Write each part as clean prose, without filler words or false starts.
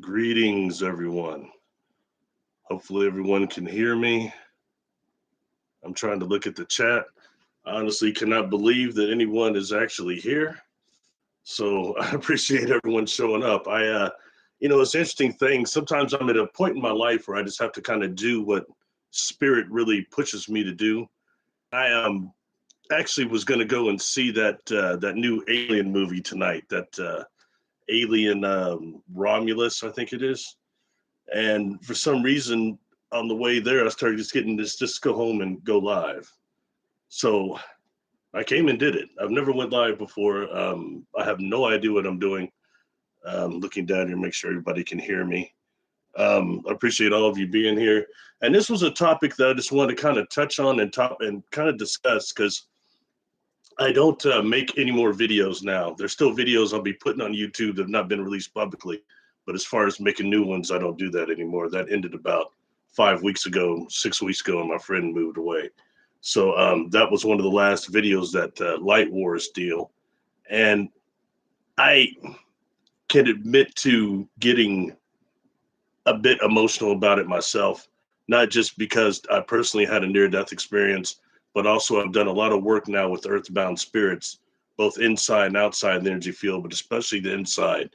Greetings, everyone. Hopefully, everyone can hear me. I'm trying to look at the chat. I honestly cannot believe that anyone is actually here. So I appreciate everyone showing up. It's an interesting thing. Sometimes I'm at a point in my life where I just have to kind of do what spirit really pushes me to do. I actually was going to go and see that new Alien movie tonight. That Alien Romulus, I think it is. And for some reason, on the way there, I started just getting this just go home and go live. So I came and did it. I've never went live before. I have no idea what I'm doing. Looking down here, make sure everybody can hear me. I appreciate all of you being here. And this was a topic that I just wanted to kind of touch on and kind of discuss because I don't make any more videos now. There's still videos I'll be putting on YouTube that have not been released publicly. But as far as making new ones, I don't do that anymore. That ended about 5 weeks ago, 6 weeks ago, and my friend moved away. So that was one of the last videos, that Light Wars deal. And I can admit to getting a bit emotional about it myself, not just because I personally had a near-death experience, but also I've done a lot of work now with earthbound spirits, both inside and outside the energy field, but especially the inside.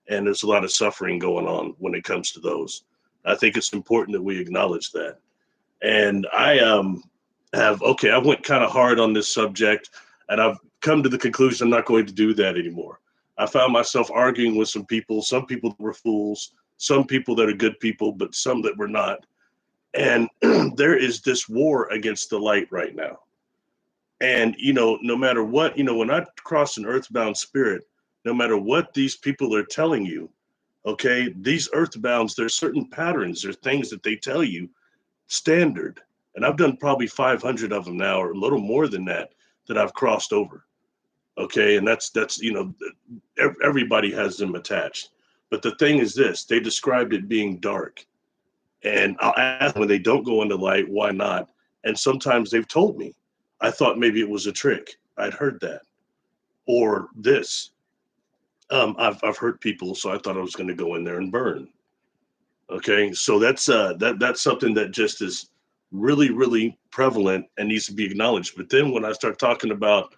And there's a lot of suffering going on when it comes to those. I think it's important that we acknowledge that. And I went kind of hard on this subject, and I've come to the conclusion I'm not going to do that anymore. I found myself arguing with some people that were fools, some people that are good people, but some that were not. And there is this war against the light right now. And, no matter what, when I cross an earthbound spirit, no matter what these people are telling you, okay, these earthbounds, there's certain patterns, there's things that they tell you standard. And I've done probably 500 of them now, or a little more than that I've crossed over. Okay. And everybody has them attached. But the thing is this, they described it being dark. And I'll ask them when they don't go into light, why not? And sometimes they've told me, I thought maybe it was a trick. I'd heard that. Or this. I've heard people, so I thought I was going to go in there and burn. Okay, so that's something that just is really, really prevalent and needs to be acknowledged. But then when I start talking about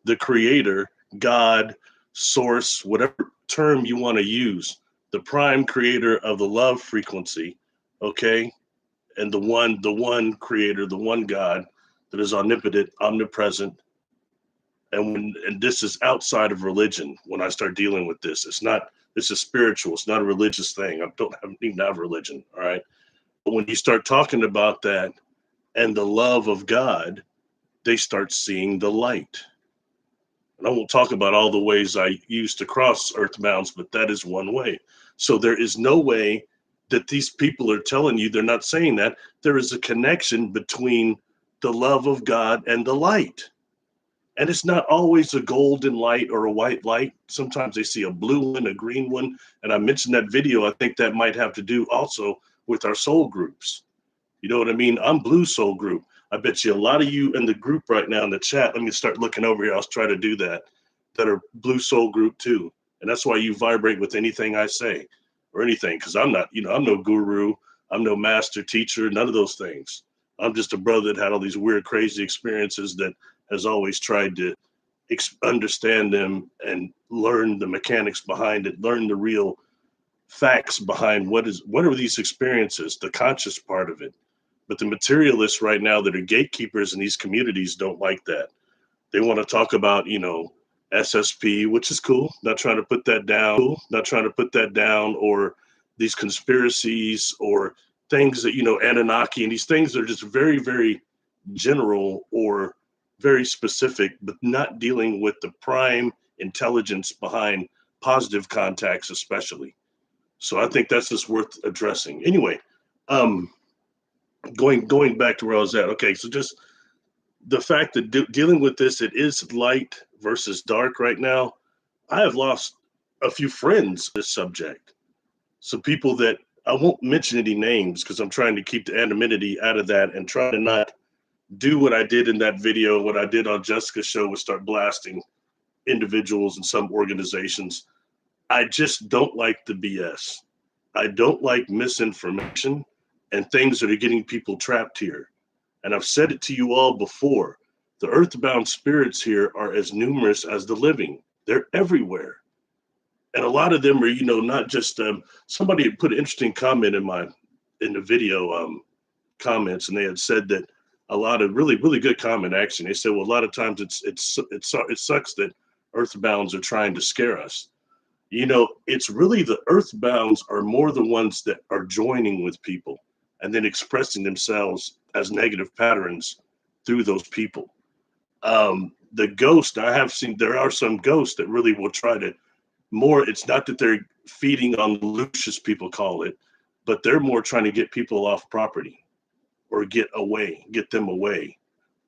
the creator, God, source, whatever term you want to use, the prime creator of the love frequency, okay, and the one creator, the one God that is omnipotent, omnipresent, and this is outside of religion. When I start dealing with this, this is spiritual. It's not a religious thing. I don't even have religion. All right. But when you start talking about that and the love of God, they start seeing the light. And I won't talk about all the ways I used to cross earthbounds, but that is one way. So there is no way that these people are telling you, they're not saying that. There is a connection between the love of God and the light. And it's not always a golden light or a white light. Sometimes they see a blue one, a green one. And I mentioned that video. I think that might have to do also with our soul groups. You know what I mean? I'm Blue Soul Group. I bet you a lot of you in the group right now in the chat, let me start looking over here. I'll try to do that are Blue Soul Group too. And that's why you vibrate with anything I say or anything. Because I'm not, I'm no guru. I'm no master teacher, none of those things. I'm just a brother that had all these weird, crazy experiences that has always tried to understand them and learn the mechanics behind it, learn the real facts behind what are these experiences, the conscious part of it. But the materialists right now that are gatekeepers in these communities don't like that. They want to talk about, SSP, which is cool. Not trying to put that down, or these conspiracies or things that, Anunnaki and these things that are just very, very general or very specific, but not dealing with the prime intelligence behind positive contacts, especially. So I think that's just worth addressing. Anyway, going back to where I was at. Okay, so just the fact that dealing with this, it is light versus dark right now. I have lost a few friends this subject. Some people that I won't mention any names because I'm trying to keep the anonymity out of that and try to not do what I did in that video, what I did on Jessica's show was start blasting individuals and some organizations. I just don't like the BS. I don't like misinformation and things that are getting people trapped here. And I've said it to you all before. The earthbound spirits here are as numerous as the living. They're everywhere. And a lot of them are, not just somebody put an interesting comment in the video comments, and they had said that a lot of really, really good comment actually. They said, well, a lot of times it sucks that earthbounds are trying to scare us. It's really the earthbounds are more the ones that are joining with people and then expressing themselves as negative patterns through those people. The ghost, I have seen, there are some ghosts that really will try to more, it's not that they're feeding on the loose, as people call it, but they're more trying to get people off property or get them away,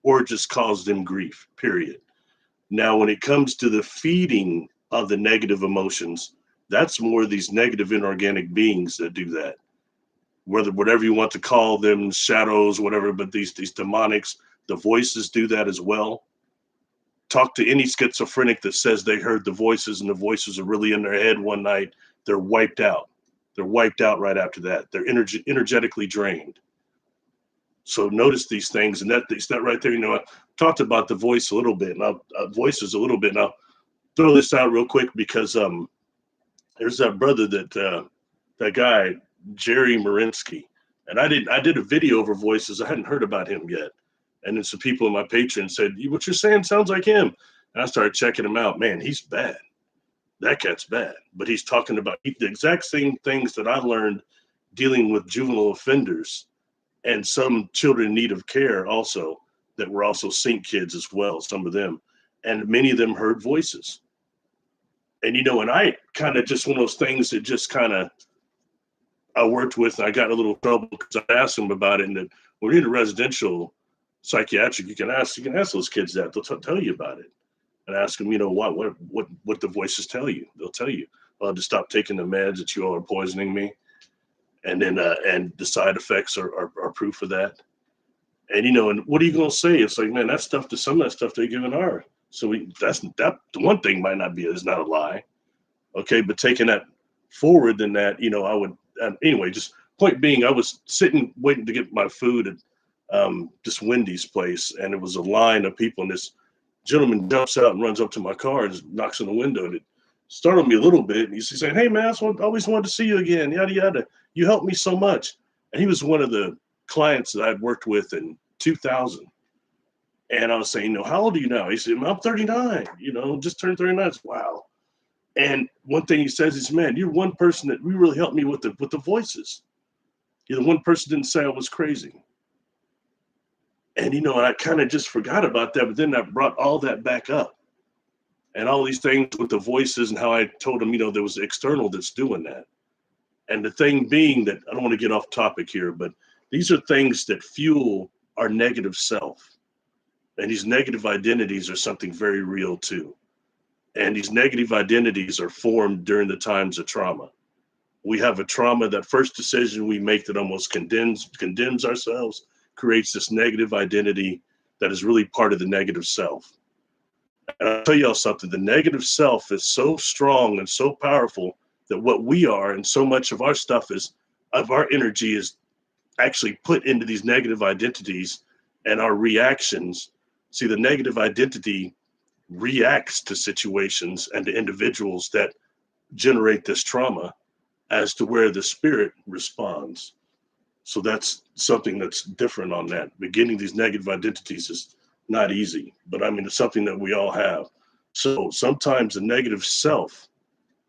or just cause them grief, period. Now, when it comes to the feeding of the negative emotions, that's more these negative inorganic beings that do that. Whatever you want to call them, shadows, whatever, but these demonics, the voices do that as well. Talk to any schizophrenic that says they heard the voices and the voices are really in their head one night, they're wiped out. They're wiped out right after that. They're energetically drained. So notice these things, and that right there, I talked about the voice a little bit, and voices a little bit. And I'll throw this out real quick because there's that brother that guy, Jerry Marinsky, and I did a video over voices. I hadn't heard about him yet. And then some people in my Patreon said, what you're saying sounds like him. And I started checking him out. Man, he's bad. That cat's bad. But he's talking about the exact same things that I learned dealing with juvenile offenders and some children in need of care also, that were also sync kids as well, some of them. And many of them heard voices. And, and I kind of just one of those things that just kind of I worked with, and I got in a little trouble because I asked them about it. And that when you're in a residential psychiatric, you can ask those kids that. They'll tell you about it. And ask them, what the voices tell you. They'll tell you, to stop taking the meds, that you all are poisoning me. And then and the side effects are proof of that. And and what are you going to say? It's like, man, that stuff, to some of that stuff they're giving are. So the one thing might not be, is not a lie. Okay, but taking that forward than that, I would, anyway, just point being, I was sitting waiting to get my food at this Wendy's place, and it was a line of people, and this gentleman jumps out and runs up to my car and knocks on the window, and it startled me a little bit. And he's saying, hey man, I always wanted to see you again, yada yada, you helped me so much. And he was one of the clients that I'd worked with in 2000. And I was saying, how old are you now? He said, I'm 39, just turned 39. Wow. And one thing he says is, man, you're one person that really helped me with the voices. You're the one person didn't say I was crazy. And, and I kind of just forgot about that, but then I brought all that back up, and all these things with the voices and how I told them, there was external that's doing that. And the thing being that, I don't want to get off topic here, but these are things that fuel our negative self. And these negative identities are something very real too. And these negative identities are formed during the times of trauma. We have a trauma, that first decision we make that almost condemns ourselves, creates this negative identity that is really part of the negative self. And I'll tell y'all something, the negative self is so strong and so powerful that what we are, and so much of our stuff of our energy is actually put into these negative identities and our reactions. See, the negative identity reacts to situations and to individuals that generate this trauma, as to where the spirit responds. So that's something that's different on that. Beginning these negative identities is not easy, but I mean, it's something that we all have. So sometimes the negative self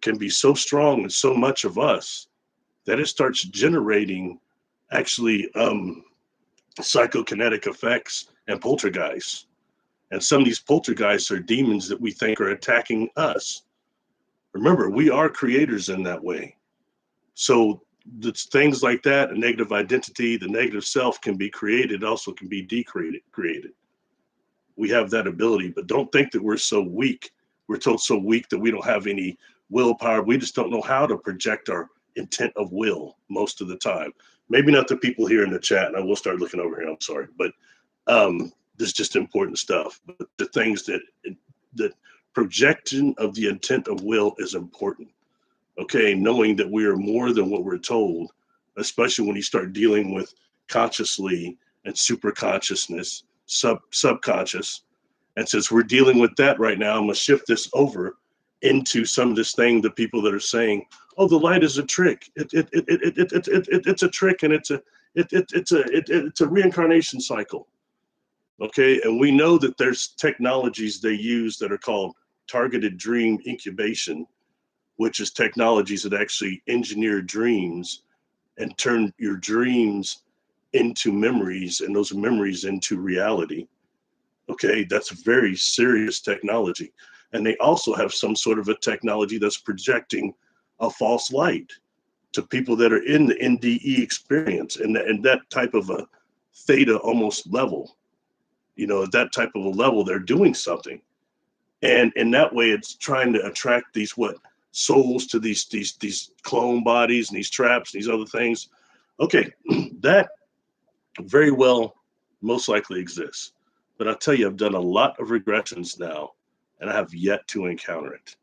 can be so strong and so much of us that it starts generating actually psychokinetic effects and poltergeists. And some of these poltergeists are demons that we think are attacking us. Remember, we are creators in that way. So things like that, a negative identity, the negative self can be created, also can be created. We have that ability, but don't think that we're so weak. We're told so weak that we don't have any willpower. We just don't know how to project our intent of will most of the time. Maybe not the people here in the chat, and I will start looking over here, I'm sorry, but this is just important stuff. But the things that projection of the intent of will is important. Okay, knowing that we are more than what we're told, especially when you start dealing with consciously and super consciousness, subconscious. And since we're dealing with that right now, I'm gonna shift this over into some of this thing, the people that are saying, "Oh, the light is a trick. It's a trick, and it's a reincarnation cycle." Okay, and we know that there's technologies they use that are called targeted dream incubation, which is technologies that actually engineer dreams and turn your dreams into memories and those memories into reality. Okay, that's very serious technology. And they also have some sort of a technology that's projecting a false light to people that are in the NDE experience and that type of a theta almost level. That type of a level, they're doing something. And in that way, it's trying to attract these what souls to these clone bodies and these traps, these other things. Okay, that very well most likely exists. But I'll tell you, I've done a lot of regressions now, and I have yet to encounter it.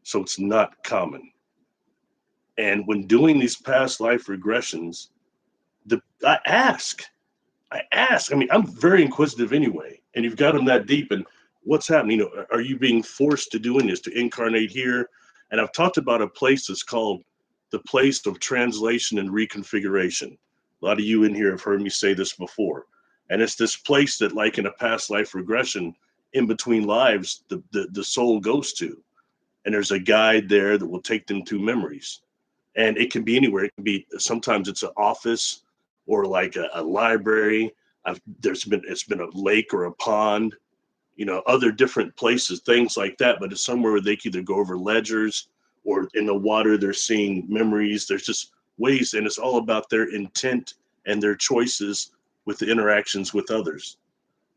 So it's not common. And when doing these past life regressions, I ask. I mean, I'm very inquisitive anyway, and you've got them that deep. And what's happening? Are you being forced to doing this to incarnate here? And I've talked about a place that's called the place of translation and reconfiguration. A lot of you in here have heard me say this before. And it's this place that, like in a past life regression, in between lives, the soul goes to. And there's a guide there that will take them through memories. And it can be anywhere. It can be, sometimes it's an office or like a library. It's been a lake or a pond, other different places, things like that. But it's somewhere where they can either go over ledgers or in the water, they're seeing memories. There's just ways, and it's all about their intent and their choices with the interactions with others.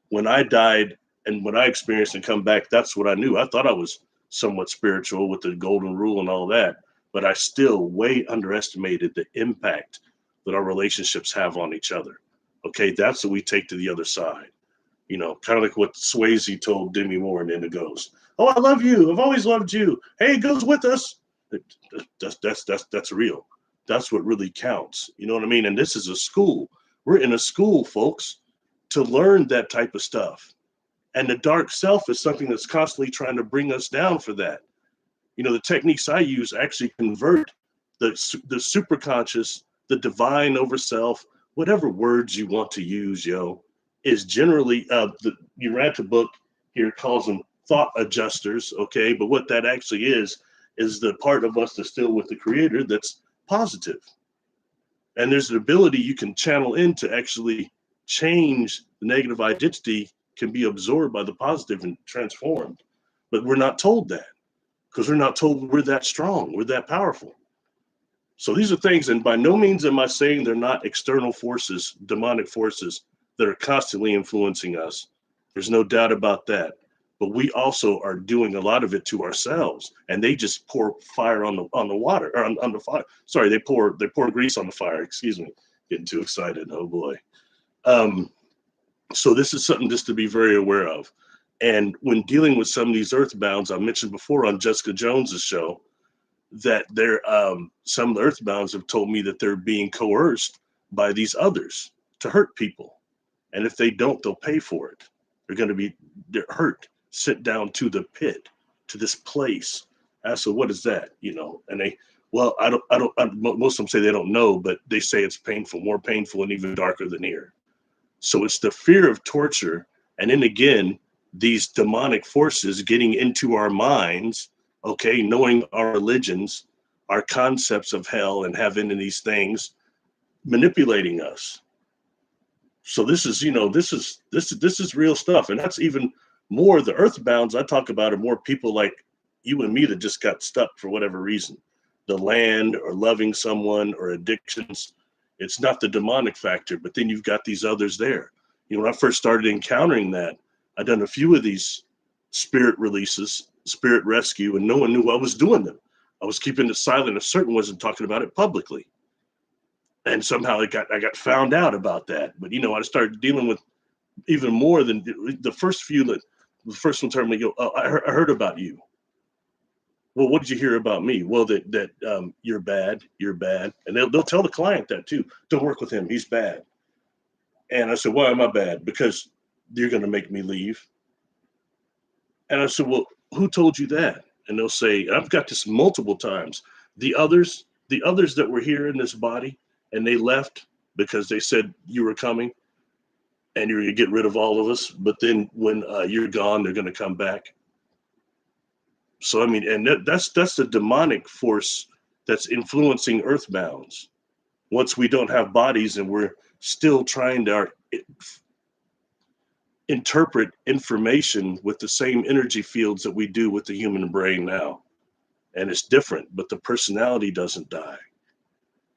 When I died and when I experienced and come back, that's what I knew. I thought I was somewhat spiritual with the golden rule and all that, but I still way underestimated the impact that our relationships have on each other. Okay, that's what we take to the other side. Kind of like what Swayze told Demi Moore in the Ghost. Oh, I love you. I've always loved you. Hey, it goes with us. That's real. That's what really counts. You know what I mean? And this is a school. We're in a school, folks, to learn that type of stuff. And the dark self is something that's constantly trying to bring us down for that. The techniques I use actually convert the superconscious, the divine over self, whatever words you want to use, is generally the Urantia book here calls them thought adjusters. Okay, but what that actually is the part of us that's still with the creator that's positive. And there's an ability you can channel in to actually change the negative identity, can be absorbed by the positive and transformed. But we're not told that because we're not told we're that strong, we're that powerful. So these are things, and by no means am I saying they're not external forces, demonic forces that are constantly influencing us. There's no doubt about that. But we also are doing a lot of it to ourselves, and they just pour fire on the water, or on the fire. Sorry, they pour grease on the fire. Excuse me, getting too excited. Oh boy. So this is something just to be very aware of. And when dealing with some of these earthbounds, I mentioned before on Jessica Jones's show that some of the earthbounds have told me that they're being coerced by these others to hurt people. And if they don't, they'll pay for it. They're hurt, sent down to the pit, to this place. So what is that? And most of them say they don't know, but they say it's painful, more painful and even darker than here. So it's the fear of torture. And then again, these demonic forces getting into our minds, okay, knowing our religions, our concepts of hell and heaven and these things, manipulating us. So this is real stuff. And that's even more the earthbounds I talk about are more people like you and me that just got stuck for whatever reason. The land or loving someone or addictions. It's not the demonic factor, but then you've got these others there. When I first started encountering that, I'd done a few of these spirit releases, spirit rescue, and no one knew I was doing them. I was keeping it silent. A certain wasn't talking about it publicly. And somehow I got found out about that. But, I started dealing with even more than the first few. The first one told me, I heard about you. Well, what did you hear about me? Well, that you're bad, and they'll tell the client that too. Don't work with him, he's bad. And I said, why am I bad? Because you're going to make me leave. And I said, well, who told you that? And they'll say, I've got this multiple times. The others that were here in this body, and they left because they said you were coming and you're going to get rid of all of us. But then when you're gone, they're going to come back. So I mean, and that's the demonic force that's influencing earthbounds. Once we don't have bodies and we're still trying to interpret information with the same energy fields that we do with the human brain now. And it's different, but the personality doesn't die.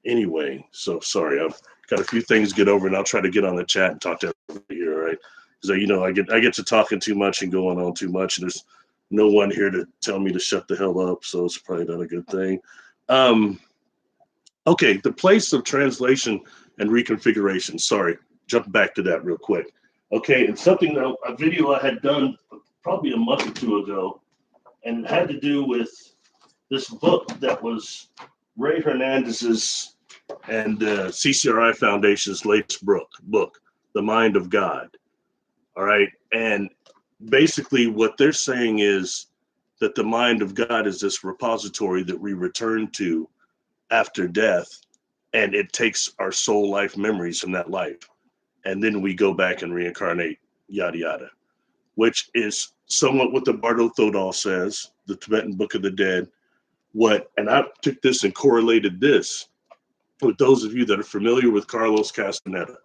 Anyway, so sorry, I've got a few things to get over, and I'll try to get on the chat and talk to everybody here, all right? Because I get to talking too much and going on too much, and there's no one here to tell me to shut the hell up, so it's probably not a good thing. Okay, the place of translation and reconfiguration. Sorry, jump back to that real quick. Okay, it's something that a video I had done probably a month or two ago, and it had to do with this book that was Ray Hernandez's and CCRI Foundation's latest book, The Mind of God. All right, and basically what they're saying is that the mind of God is this repository that we return to after death, and it takes our soul life memories from that life, and then we go back and reincarnate, yada yada, which is somewhat what the Bardo Thodol says, the Tibetan Book of the Dead. And I took this and correlated this with those of you that are familiar with Carlos Castaneda.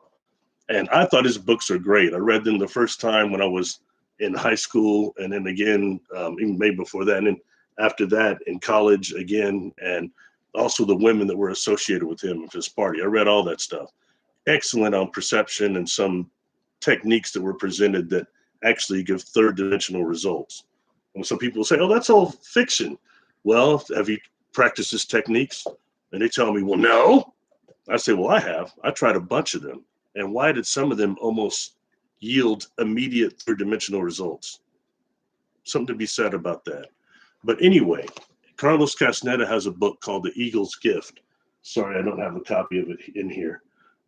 And I thought his books are great. I read them the first time when I was in high school, and then again, even maybe before that, and then after that in college again, and also the women that were associated with him at his party. I read all that stuff. Excellent on perception and some techniques that were presented that actually give third dimensional results. And some people say, oh, that's all fiction. Well, have you practiced his techniques? And they tell me, well, no. I say, well, I have. I tried a bunch of them. And why did some of them almost yield immediate third dimensional results? Something to be said about that. But anyway, Carlos Castaneda has a book called The Eagle's Gift. Sorry, I don't have a copy of it in here.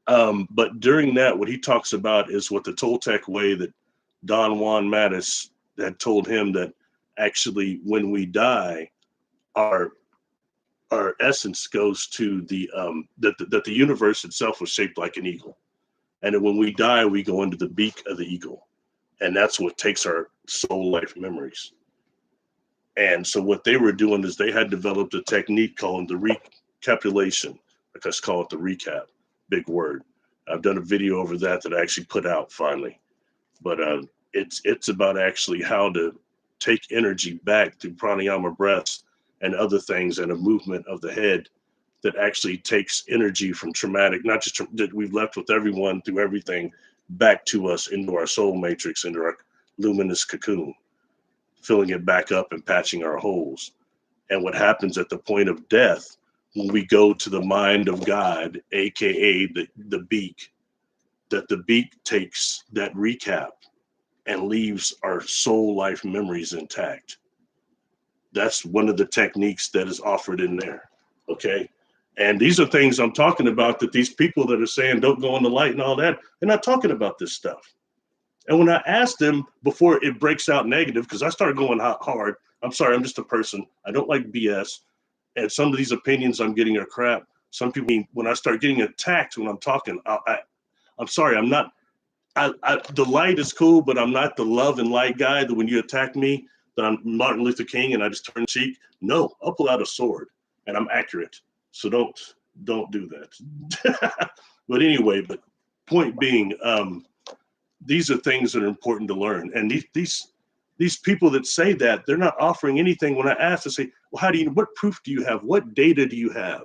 But during that, what he talks about is what the Toltec way that Don Juan Matus had told him, that actually when we die, our essence goes to that the universe itself was shaped like an eagle. And then when we die, we go into the beak of the eagle. And that's what takes our soul life memories. And so what they were doing is they had developed a technique called the recapitulation. Like, let's call it the recap, big word. I've done a video over that I actually put out finally. But it's about actually how to take energy back through pranayama breaths and other things, and a movement of the head that actually takes energy from traumatic, not just that we've left with everyone through everything, back to us into our soul matrix, into our luminous cocoon, filling it back up and patching our holes. And what happens at the point of death, when we go to the mind of God, aka the beak, that the beak takes that recap and leaves our soul life memories intact. That's one of the techniques that is offered in there. Okay. And these are things I'm talking about, that these people that are saying don't go in the light and all that, they're not talking about this stuff. And when I asked them before it breaks out negative, because I started going hard, I'm sorry, I'm just a person. I don't like BS. And some of these opinions I'm getting are crap. Some people, when I start getting attacked when I'm talking, I'm sorry, I'm not, the light is cool, but I'm not the love and light guy that when you attack me, that I'm Martin Luther King and I just turn cheek. No, I'll pull out a sword and I'm accurate. So don't do that. But anyway, but point being, these are things that are important to learn. And these people that say that, they're not offering anything. When I ask, they say, well, what proof do you have? What data do you have?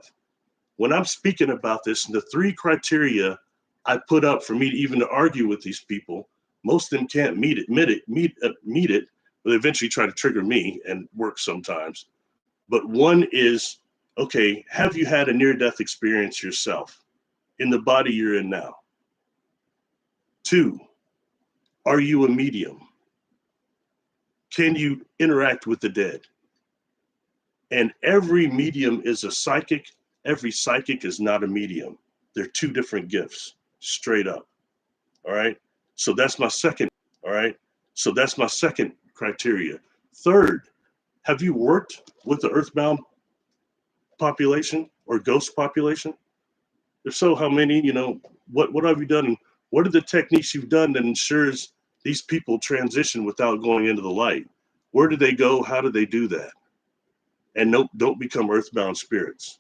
When I'm speaking about this, and the three criteria I put up for me to even to argue with these people, most of them can't meet it, but they eventually try to trigger me, and work sometimes. But one is, okay, have you had a near-death experience yourself in the body you're in now? 2, are you a medium? Can you interact with the dead? And every medium is a psychic. Every psychic is not a medium. They're two different gifts, straight up. All right. So that's my second. All right. So that's my second criteria. Third, have you worked with the earthbound population or ghost population? If so, how many? What have you done? What are the techniques you've done that ensures these people transition without going into the light? Where do they go? How do they do that? And don't become earthbound spirits.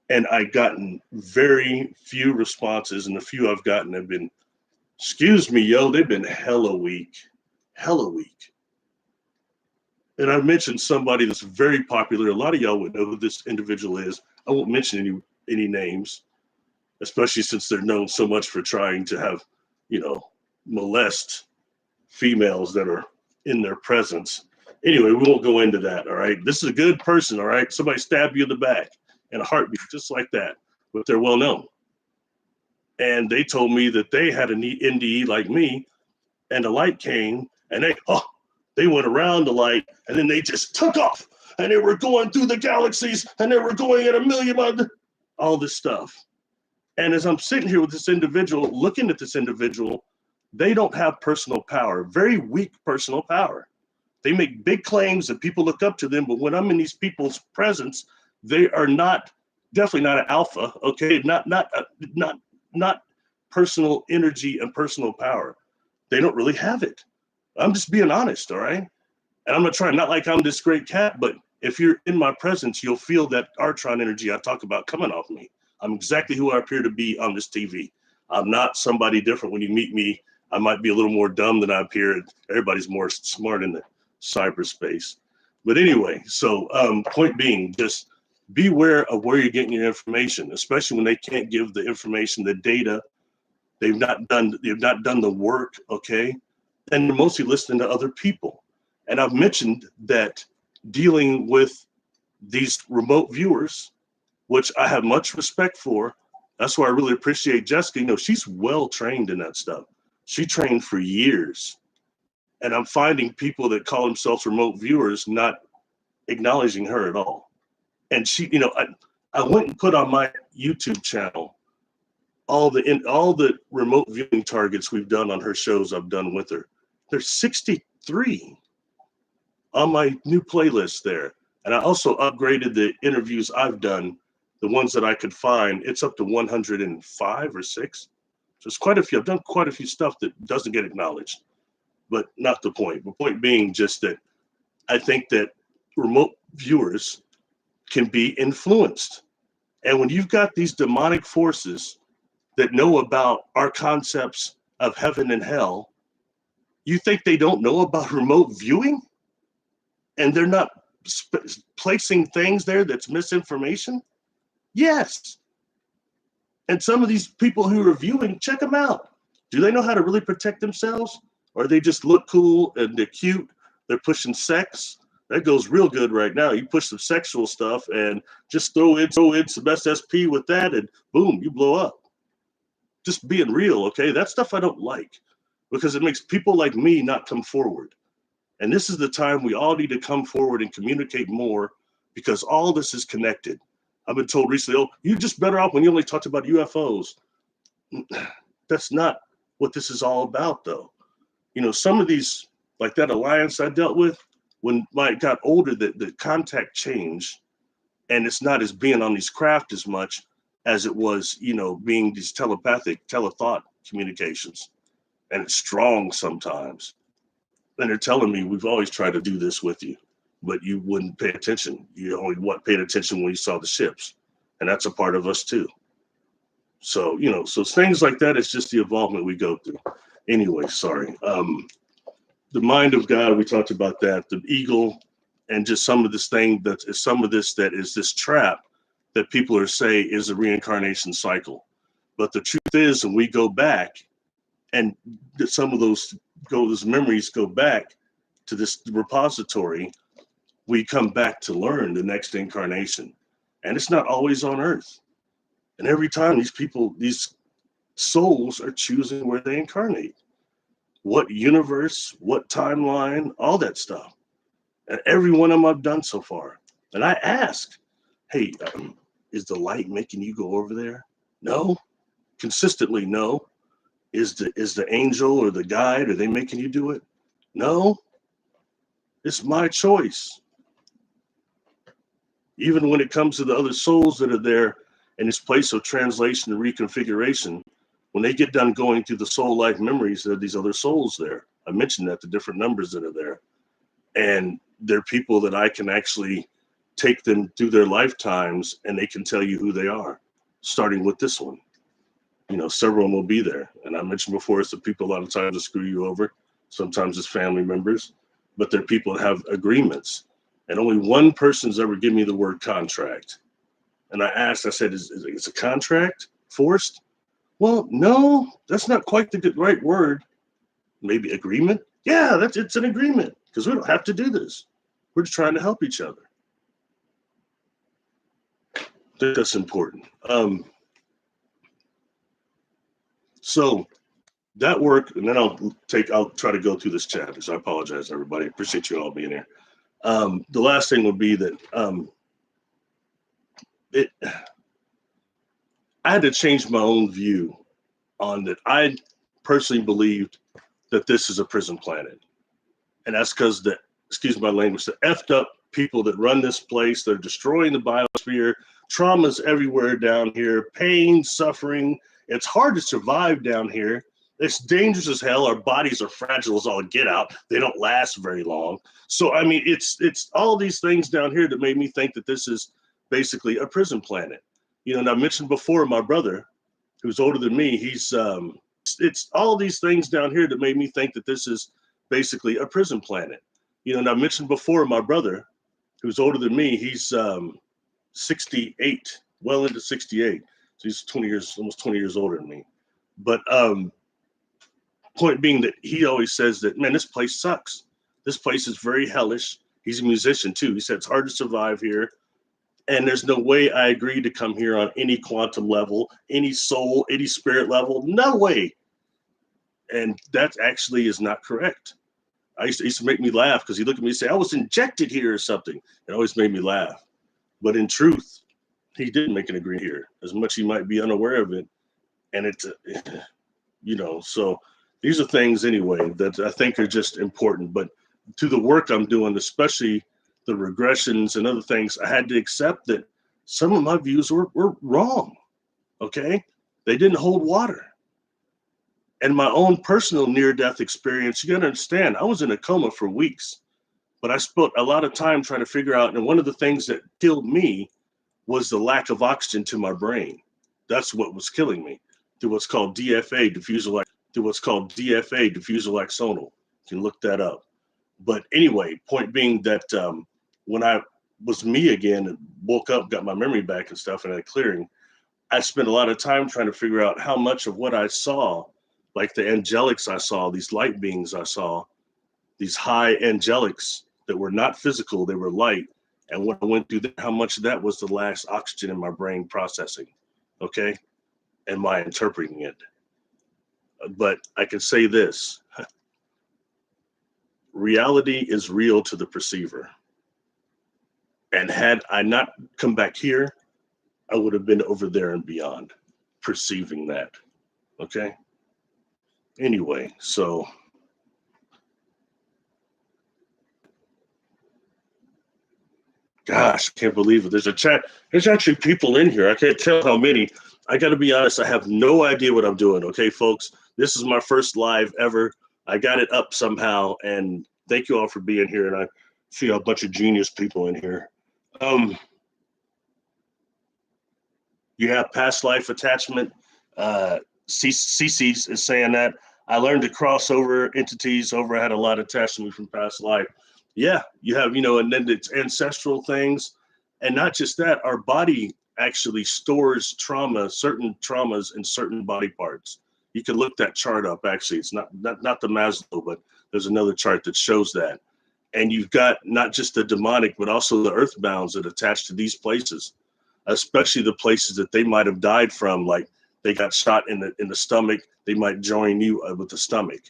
And I've gotten very few responses, and the few I've gotten have been, excuse me, yo, they've been hella weak. Hella weak. And I mentioned somebody that's very popular. A lot of y'all would know who this individual is. I won't mention any names, especially since they're known so much for trying to have, molest females that are in their presence. Anyway, we won't go into that, all right? This is a good person, all right? Somebody stabbed you in the back in a heartbeat, just like that, but they're well known. And they told me that they had an NDE like me, and the light came, and they went around the light, and then they just took off, and they were going through the galaxies, and they were going at a million miles, all this stuff. And as I'm sitting here with this individual, looking at this individual, they don't have personal power, very weak personal power. They make big claims that people look up to them, but when I'm in these people's presence, they are definitely not an alpha, okay? Not personal energy and personal power. They don't really have it. I'm just being honest, all right? And I'm not trying, not like I'm this great cat, but if you're in my presence, you'll feel that Artron energy I talk about coming off me. I'm exactly who I appear to be on this TV. I'm not somebody different. When you meet me, I might be a little more dumb than I appear. Everybody's more smart in the cyberspace. But anyway, so point being, just beware of where you're getting your information, especially when they can't give the information, the data. They've not done the work, okay? And they're mostly listening to other people. And I've mentioned that dealing with these remote viewers, which I have much respect for. That's why I really appreciate Jessica. She's well trained in that stuff. She trained for years. And I'm finding people that call themselves remote viewers not acknowledging her at all. And she, I went and put on my YouTube channel all the remote viewing targets we've done on her shows I've done with her. There's 63 on my new playlist there. And I also upgraded the interviews I've done, the ones that I could find. It's up to 105 or 6. So it's quite a few. I've done quite a few stuff that doesn't get acknowledged, but not the point. The point being just that I think that remote viewers can be influenced. And when you've got these demonic forces that know about our concepts of heaven and hell, you think they don't know about remote viewing? And they're not placing things there that's misinformation? Yes. And some of these people who are viewing, check them out. Do they know how to really protect themselves? Or they just look cool and they're cute? They're pushing sex. That goes real good right now. You push some sexual stuff and just throw in some SSP with that, and boom, you blow up. Just being real, okay? That stuff I don't like, because it makes people like me not come forward. And this is the time we all need to come forward and communicate more, because all this is connected. I've been told recently, you're just better off when you only talked about UFOs. That's not what this is all about, though. Some of these, like that alliance I dealt with, when I got older, the contact changed, and it's not as being on these craft as much as it was, being these telethought communications. And it's strong sometimes. And they're telling me, we've always tried to do this with you, but you wouldn't pay attention. You only paid attention when you saw the ships. And that's a part of us too. So, so things like that is just the involvement we go through. Anyway, sorry. The mind of God, we talked about that, the eagle, and just some of this that is this trap that people are saying is a reincarnation cycle. But the truth is, when we go back, and some of those memories go back to this repository, we come back to learn the next incarnation. And it's not always on Earth. And every time these souls are choosing where they incarnate, what universe, what timeline, all that stuff. And every one of them I've done so far. And I ask, hey, is the light making you go over there? No. Consistently, no. Is the angel or the guide, are they making you do it? No. It's my choice. Even when it comes to the other souls that are there in this place of translation and reconfiguration, when they get done going through the soul life memories, there are these other souls there. I mentioned that the different numbers that are there. And they're people that I can actually take them through their lifetimes and they can tell you who they are, starting with this one. Several of them will be there. And I mentioned before, it's the people a lot of times that screw you over. Sometimes it's family members, but they're people that have agreements. And only one person's ever given me the word contract. And I said, is a contract forced? Well, no, that's not quite the right word. Maybe agreement? Yeah, it's an agreement because we don't have to do this. We're just trying to help each other. I think that's important. So that work, and then I'll try to go through this chapter. So I apologize, everybody. Appreciate you all being here. The last thing would be that I had to change my own view on that. I personally believed that this is a prison planet. And that's because excuse my language, the effed up people that run this place, they're destroying the biosphere, trauma's everywhere down here, pain, suffering. It's hard to survive down here. It's dangerous as hell. Our bodies are fragile as all get out. They don't last very long. So, I mean, it's all these things down here that made me think that this is basically a prison planet. And I mentioned before, my brother, who's older than me, it's all these things down here that made me think that this is basically a prison planet. And I mentioned before, my brother, who's older than me, he's 68, well into 68. So he's almost 20 years older than me. But point being that he always says that, man, this place sucks. This place is very hellish. He's a musician too. He said it's hard to survive here. And there's no way I agree to come here on any quantum level, any soul, any spirit level. No way. And that actually is not correct. It used to make me laugh because he looked at me and say, I was injected here or something. It always made me laugh. But in truth, he didn't make an agreement here, as much he might be unaware of it. And it's, so these are things anyway that I think are just important. But to the work I'm doing, especially the regressions and other things, I had to accept that some of my views were wrong. Okay. They didn't hold water. And my own personal near-death experience, you got to understand, I was in a coma for weeks, but I spent a lot of time trying to figure out, and one of the things that killed me was the lack of oxygen to my brain. That's what was killing me. Through what's called DFA, diffusal axonal. You can look that up. But anyway, point being that when I was me again and woke up, got my memory back and stuff, and had a clearing, I spent a lot of time trying to figure out how much of what I saw, like the angelics I saw, these light beings I saw, these high angelics that were not physical, they were light. And when I went through that, how much of that was the last oxygen in my brain processing, okay? And my interpreting it. But I can say this, reality is real to the perceiver. And had I not come back here, I would have been over there and beyond, perceiving that, okay? Anyway, so gosh, I can't believe it. There's a chat. There's actually people in here. I can't tell how many. I got to be honest. I have no idea what I'm doing. Okay, folks, this is my first live ever. I got it up somehow, and thank you all for being here. And I see a bunch of genius people in here. You have past life attachment. CC is saying that. I learned to cross over entities over. I had a lot of attachment from past life. Yeah, you have, and then it's ancestral things. And not just that, our body actually stores certain traumas in certain body parts. You can look that chart up, actually. It's not the Maslow, but there's another chart that shows that. And you've got not just the demonic, but also the earthbounds that attach to these places, especially the places that they might have died from, like they got shot in the stomach. They might join you with the stomach.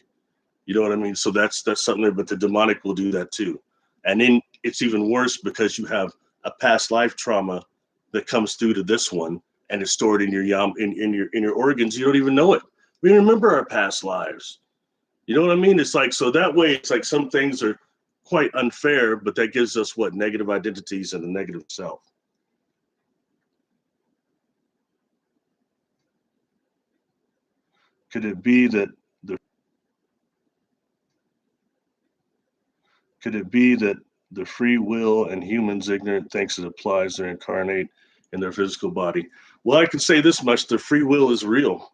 You know what I mean? So that's something there, but the demonic will do that too. And then it's even worse because you have a past life trauma that comes through to this one, and it's stored in your in your organs. You don't even know it. We remember our past lives. You know what I mean? It's like, so that way, it's like some things are quite unfair, but that gives us what? Negative identities and a negative self. Could it be that the could it be that the free will and humans ignorant thinks it applies to incarnate in their physical body? Well, I can say this much: the free will is real.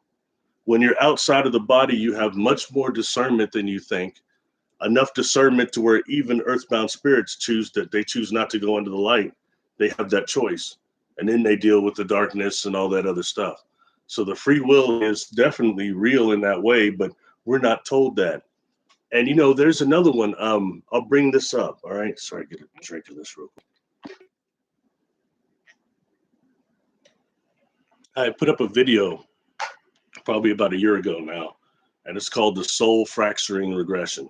When you're outside of the body, you have much more discernment than you think. Enough discernment to where even earthbound spirits choose not to go into the light. They have that choice, and then they deal with the darkness and all that other stuff. So the free will is definitely real in that way, but we're not told that. And there's another one. I'll bring this up. All right, sorry, get a drink of this real quick. I put up a video probably about a year ago now, and it's called the soul fracturing regression.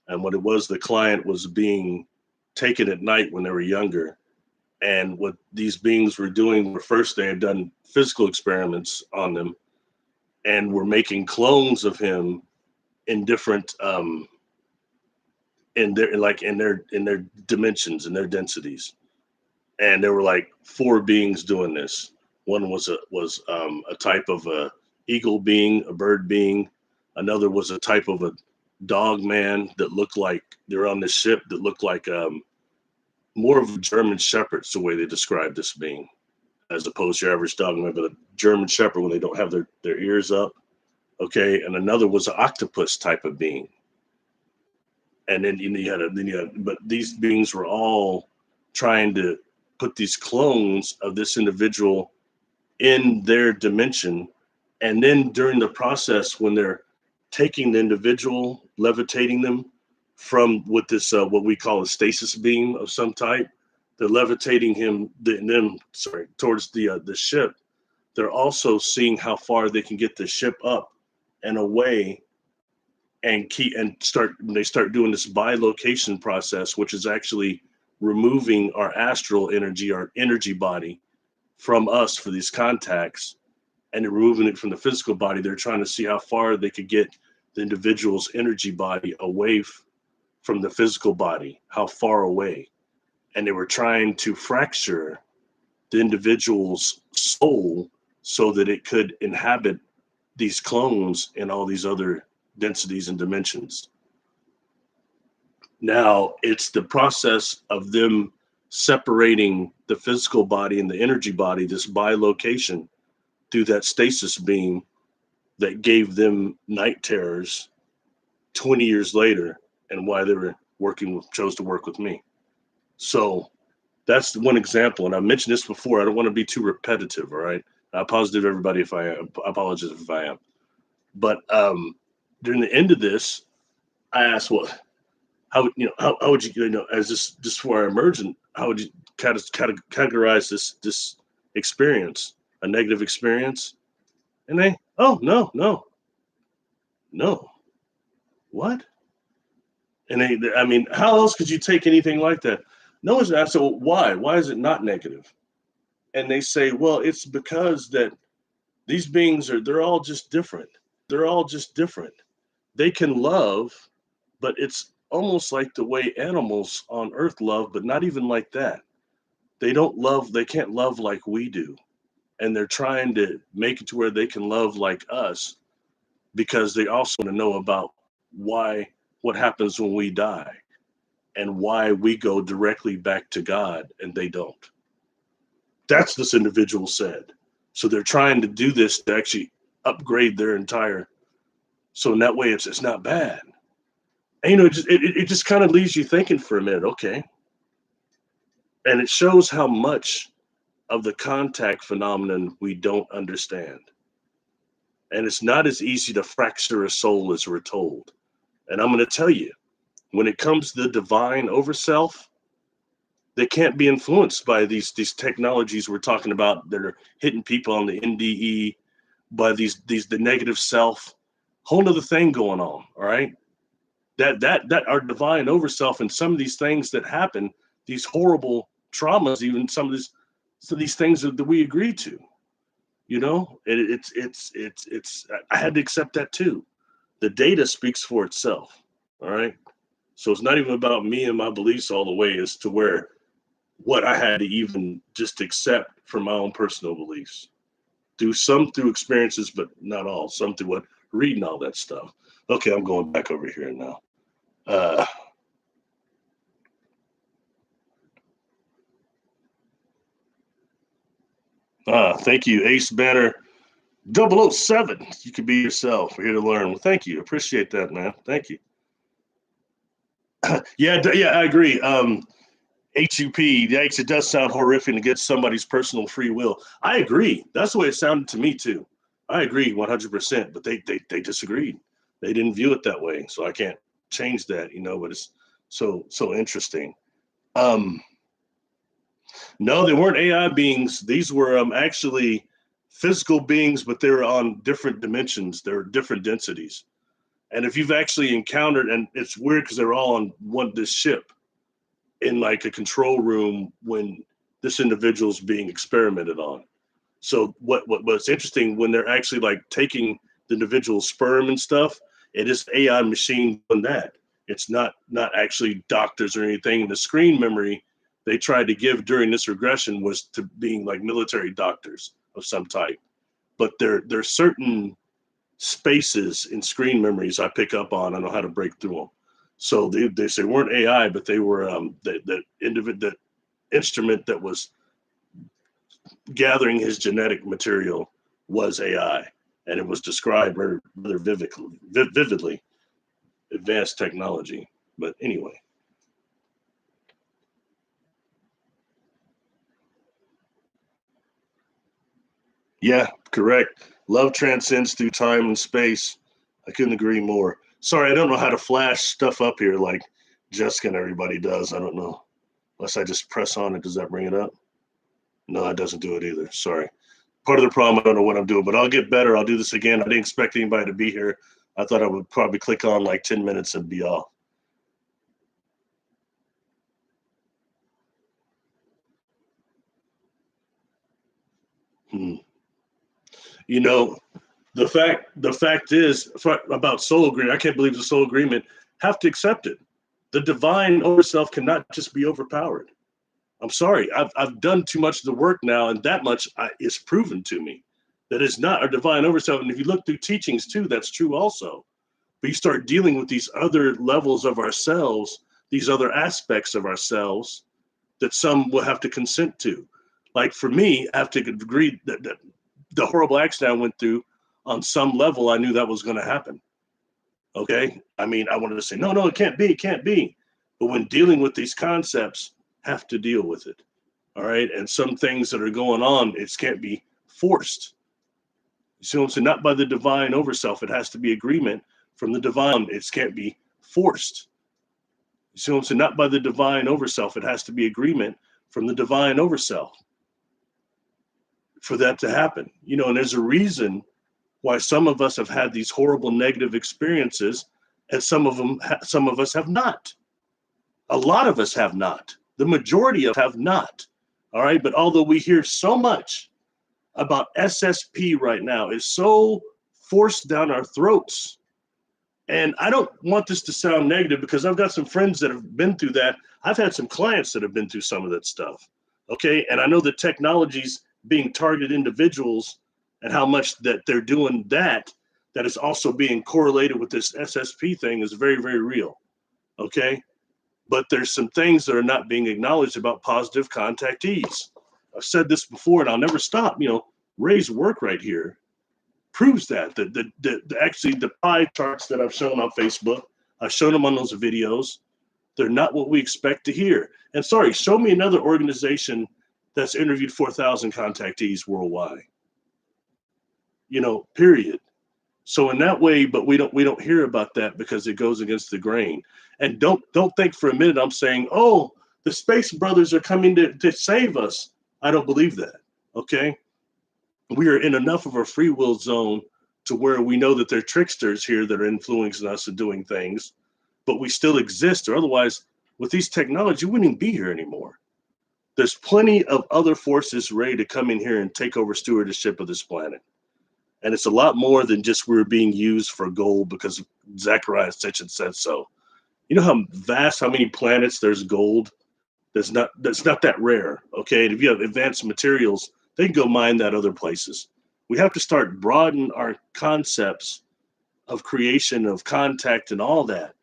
And what it was, the client was being taken at night when they were younger. And what these beings were doing were, first, they had done physical experiments on them and were making clones of him in different in their dimensions and their densities. And there were like 4 beings doing this. One was a type of a eagle being, a bird being. Another was a type of a dog man that looked like they're on this ship that looked like more of a German shepherd. It's the way they describe this being, as opposed to your average dog man, but a German shepherd when they don't have their ears up. Okay, and another was an octopus type of being. And then but these beings were all trying to put these clones of this individual in their dimension. And then during the process, when they're taking the individual, levitating them from with this what we call a stasis beam of some type, they're levitating them towards the ship. They're also seeing how far they can get the ship up and away, and they start doing this bilocation process, which is actually removing our astral energy, our energy body, from us for these contacts, and they're removing it from the physical body. They're trying to see how far they could get the individual's energy body away from the physical body, how far away. And they were trying to fracture the individual's soul so that it could inhabit these clones in all these other densities and dimensions. Now it's the process of them separating the physical body and the energy body, this bilocation, through that stasis beam, that gave them night terrors 20 years later, and why they were chose to work with me. So that's one example. And I mentioned this before. I don't want to be too repetitive. All right. I apologize to everybody if I am. But during the end of this, I asked, well, how would you, as this for our emergent, how would you categorize this experience, a negative experience? And they, oh, no. What? And I mean, how else could you take anything like that? No one's asked, so why? Why is it not negative? And they say, well, it's because that these beings they're all just different. They're all just different. They can love, but it's almost like the way animals on earth love, but not even like that. They can't love like we do. And they're trying to make it to where they can love like us, because they also want to know about what happens when we die, and why we go directly back to God and they don't. That's this individual said. So they're trying to do this to actually upgrade their entire. So in that way, it's not bad. And it just kind of leaves you thinking for a minute. Okay. And it shows how much of the contact phenomenon we don't understand. And it's not as easy to fracture a soul as we're told. And I'm going to tell you, when it comes to the divine over self, they can't be influenced by these technologies we're talking about that are hitting people on the NDE, by the negative self. Whole nother thing going on. All right. That our divine over self, and some of these things that happen, these horrible traumas, even some of these things that we agree to. You know, it's. I had to accept that too. The data speaks for itself. All right. So it's not even about me and my beliefs all the way as to where what I had to even just accept from my own personal beliefs. Do some through experiences, but not all. Some through what reading all that stuff. Okay, I'm going back over here now. Uh, Thank you, Ace Banner 007. You can be yourself. We're here to learn. Well, thank you. Appreciate that, man. Thank you. Yeah, I agree. HUP, yikes, it does sound horrific against somebody's personal free will. I agree. That's the way it sounded to me too. I agree 100%, but they disagreed. They didn't view it that way. So I can't change that, you know, but it's so interesting. Um, no, they weren't AI beings. These were actually physical beings, but they were on different dimensions. They're different densities. And if you've actually encountered, and it's weird because they're all on this ship in like a control room when this individual's being experimented on. So what's interesting when they're actually like taking the individual's sperm and stuff, it is AI machine doing that. It's not actually doctors or anything. The screen memory they tried to give during this regression was to being like military doctors of some type. But there's certain spaces in screen memories I pick up on. I know how to break through them. So they say weren't AI, but they were that instrument that was gathering his genetic material was AI, and it was described rather vividly, advanced technology. But anyway, yeah, correct. Love transcends through time and space. I couldn't agree more. Sorry, I don't know how to flash stuff up here like Jessica and everybody does. I don't know. Unless I just press on it, does that bring it up? No, it doesn't do it either. Sorry. Part of the problem, I don't know what I'm doing, but I'll get better. I'll do this again. I didn't expect anybody to be here. I thought I would probably click on like 10 minutes and be off. Hmm. You know, the fact is about soul agreement. I can't believe the soul agreement. Have to accept it. The divine over self cannot just be overpowered. I'm sorry. I've done too much of the work now, and that much is proven to me that it's not our divine over self. And if you look through teachings too, that's true also. But you start dealing with these other levels of ourselves, these other aspects of ourselves that some will have to consent to. Like for me, I have to agree that the horrible accident I went through, on some level, I knew that was going to happen. Okay. I mean, I wanted to say, no, it can't be, it can't be. But when dealing with these concepts, have to deal with it. All right. And some things that are going on, it can't be forced. You see what I'm saying? Not by the divine over self. It has to be agreement from the divine. It can't be forced. You see what I'm saying? Not by the divine over self. It has to be agreement from the divine over self for that to happen. You know, and there's a reason why some of us have had these horrible negative experiences, and some of us have not. A lot of us have not. The majority of have not. All right, but although we hear so much about SSP right now, is so forced down our throats. And I don't want this to sound negative because I've got some friends that have been through that. I've had some clients that have been through some of that stuff. Okay. And I know that technology's being targeted individuals and how much that they're doing that is also being correlated with this SSP thing is very, very real. Okay. But there's some things that are not being acknowledged about positive contactees. I've said this before and I'll never stop. You know, Ray's work right here proves that. Actually, the pie charts that I've shown on Facebook, I've shown them on those videos. They're not what we expect to hear. And sorry, show me another organization that's interviewed 4,000 contactees worldwide. You know, period. So in that way, but we don't hear about that because it goes against the grain. And don't think for a minute I'm saying, oh, the space brothers are coming to save us. I don't believe that. Okay. We are in enough of a free will zone to where we know that there are tricksters here that are influencing us and doing things, but we still exist, or otherwise with these technology, we wouldn't even be here anymore. there's plenty of other forces ready to come in here and take over stewardship of this planet. And it's a lot more than just we're being used for gold because Zechariah Sitchin said so. You know how vast, how many planets there's gold? That's not that rare. Okay. And if you have advanced materials, they can go mine that other places. We have to start broaden our concepts of creation, of contact, and all that.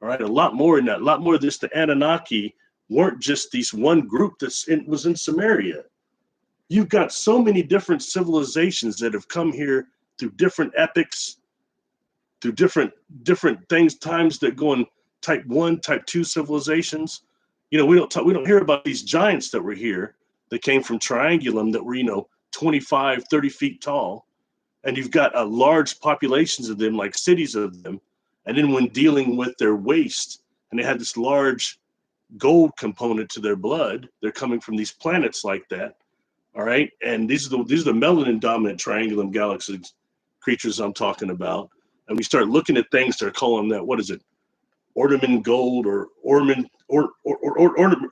All right, a lot more in that, a lot more of this. The Anunnaki weren't just these one group was in Samaria. You've got so many different civilizations that have come here through different epics, through different things, times that go in type 1, type 2 civilizations. We don't hear about these giants that were here that came from Triangulum that were 25, 30 feet tall, and you've got a large populations of them, like cities of them. And then when dealing with their waste, and they had this large gold component to their blood, they're coming from these planets like that. All right, and these are the melanin dominant Triangulum galaxy creatures I'm talking about. And we start looking at things, they're calling that, what is it, Ornament gold or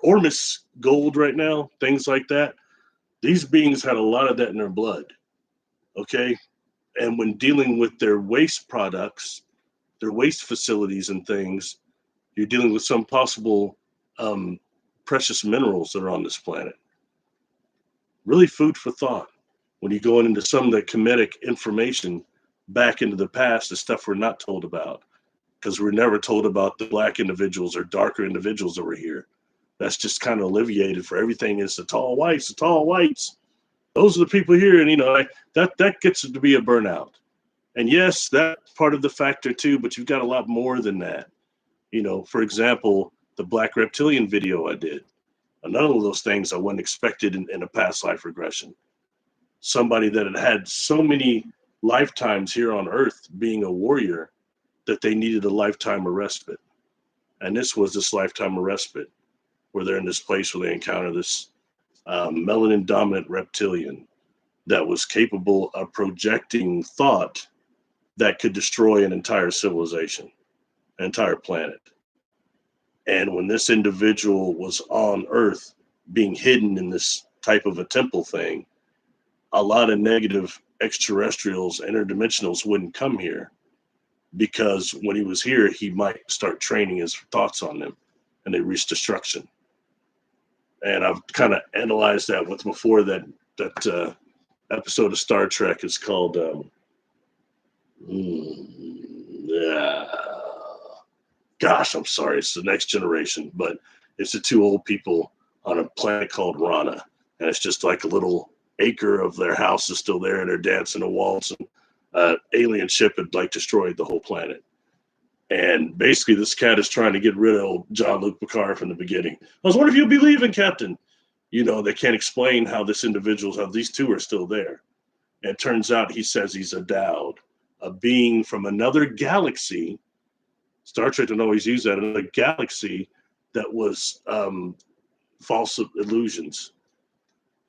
Ormus gold right now, things like that. These beings had a lot of that in their blood. Okay, and when dealing with their waste products, their waste facilities and things, you're dealing with some possible precious minerals that are on this planet. Really food for thought when you go into some of the Kemetic information back into the past, the stuff we're not told about, because we're never told about the black individuals or darker individuals that were here. That's just kind of alleviated for everything. Is the tall whites, the tall whites. Those are the people here, and that gets to be a burnout. And yes, that's part of the factor too, but you've got a lot more than that. For example, the Black Reptilian video I did. None of those things I wasn't expected in a past life regression. Somebody that had so many lifetimes here on Earth being a warrior that they needed a lifetime of respite. And this was this lifetime of respite, where they're in this place where they encounter this melanin dominant reptilian that was capable of projecting thought that could destroy an entire civilization, an entire planet. And when this individual was on Earth being hidden in this type of a temple thing, a lot of negative extraterrestrials, interdimensionals wouldn't come here, because when he was here, he might start training his thoughts on them and they reach destruction. And I've kind of analyzed that with before that episode of Star Trek is called gosh, I'm sorry, it's the Next Generation, but it's the two old people on a planet called Rana, and it's just like a little acre of their house is still there, and they're dancing a waltz, and alien ship had like destroyed the whole planet. And basically, this cat is trying to get rid of old Jean-Luc Picard from the beginning. I was wondering if you'll be leaving, Captain. They can't explain how these two are still there. And it turns out he says he's a Dowd, a being from another galaxy. Star Trek didn't always use that, another galaxy that was false illusions,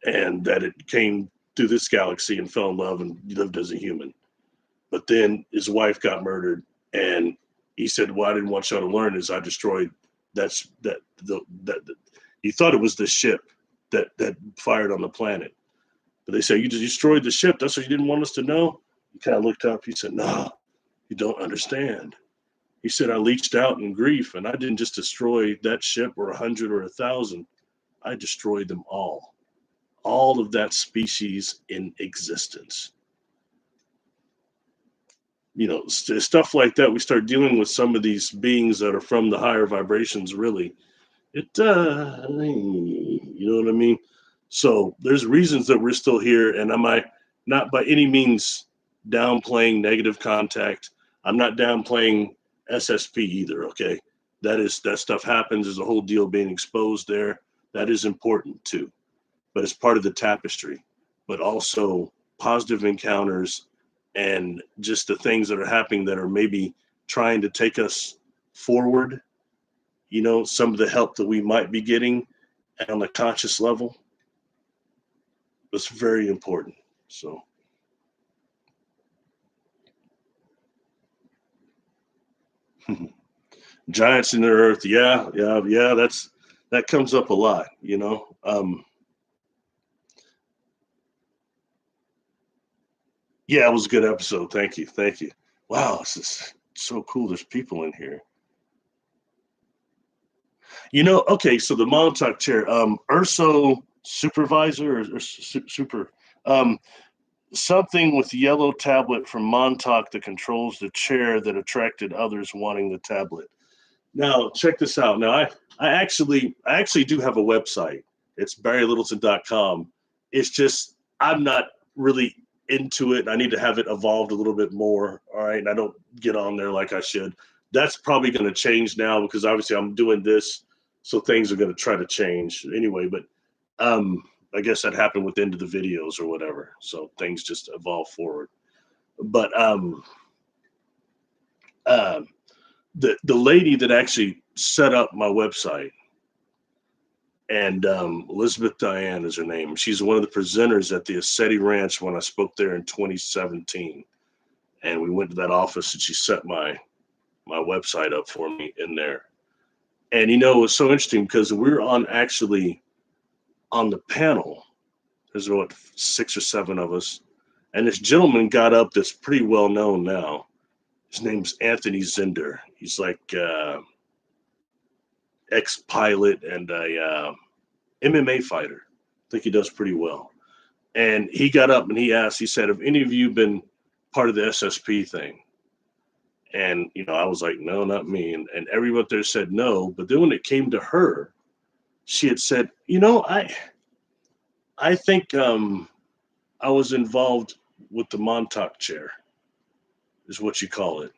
and that it came through this galaxy and fell in love and lived as a human. But then his wife got murdered, and he said, "What I didn't want y'all to learn is I destroyed that. He thought it was the ship that fired on the planet, but they say you just destroyed the ship. That's what you didn't want us to know." He kind of looked up. He said, "No, you don't understand." He said, "I leached out in grief, and I didn't just destroy that ship or 100 or 1,000. I destroyed them all of that species in existence." Stuff like that. We start dealing with some of these beings that are from the higher vibrations. Really, you know what I mean? So there's reasons that we're still here, and am I not by any means downplaying negative contact? I'm not downplaying SSP either. Okay, that stuff happens. There's a whole deal being exposed there. That is important too, but it's part of the tapestry. But also positive encounters and just the things that are happening that are maybe trying to take us forward. Some of the help that we might be getting on the conscious level. It's very important. So. Giants in the earth. Yeah. That comes up a lot, you know. Yeah, it was a good episode. Thank you, thank you. Wow, this is so cool. There's people in here. You know, okay, so the Montauk chair, Urso supervisor or super, um, something with yellow tablet from Montauk that controls the chair that attracted others wanting the tablet. Now, check this out. Now, I actually do have a website. It's barrylittleton.com. It's just I'm not really into it. I need to have it evolved a little bit more. All right. And I don't get on there like I should. That's probably going to change now because obviously I'm doing this. So things are going to try to change anyway. But um, I guess that happened with the end of the videos or whatever. So things just evolve forward. But um, the lady that actually set up my website, and Elizabeth Diane is her name. She's one of the presenters at the Assetti Ranch when I spoke there in 2017. And we went to that office and she set my website up for me in there. And you know, it was so interesting because we were on actually on the panel. There's what 6 or 7 of us, and this gentleman got up that's pretty well known now. His name's Anthony Zinder. He's like ex-pilot and a MMA fighter. I think he does pretty well. And he got up and he asked, he said, have any of you been part of the SSP thing? And, you know, I was like, no, not me. And everyone there said no. But then when it came to her, she had said, you know, I think I was involved with the Montauk chair, is what you call it.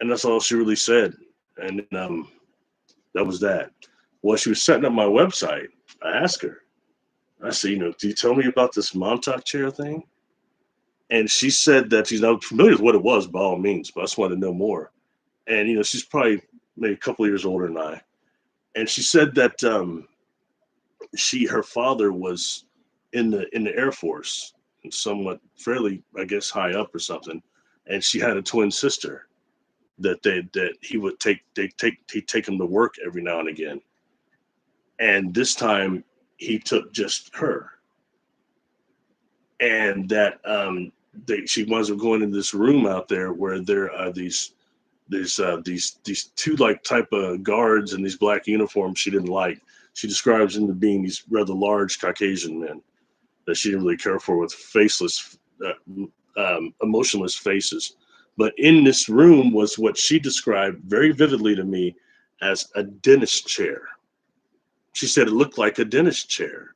And that's all she really said. And that was that. While she was setting up my website, I asked her, I said, you know, do you tell me about this Montauk chair thing? And she said that she's not familiar with what it was by all means, but I just wanted to know more. And, you know, she's probably maybe a couple of years older than I. And she said that her father was in the Air Force, somewhat fairly, I guess, high up or something. And she had a twin sister that he would he'd take him to work every now and again. And this time he took just her. And that she winds up going in this room out there where there are these two like type of guards in these black uniforms she didn't like. She describes them to being these rather large Caucasian men that she didn't really care for, with faceless, emotionless faces. But in this room was what she described very vividly to me as a dentist chair. She said it looked like a dentist chair,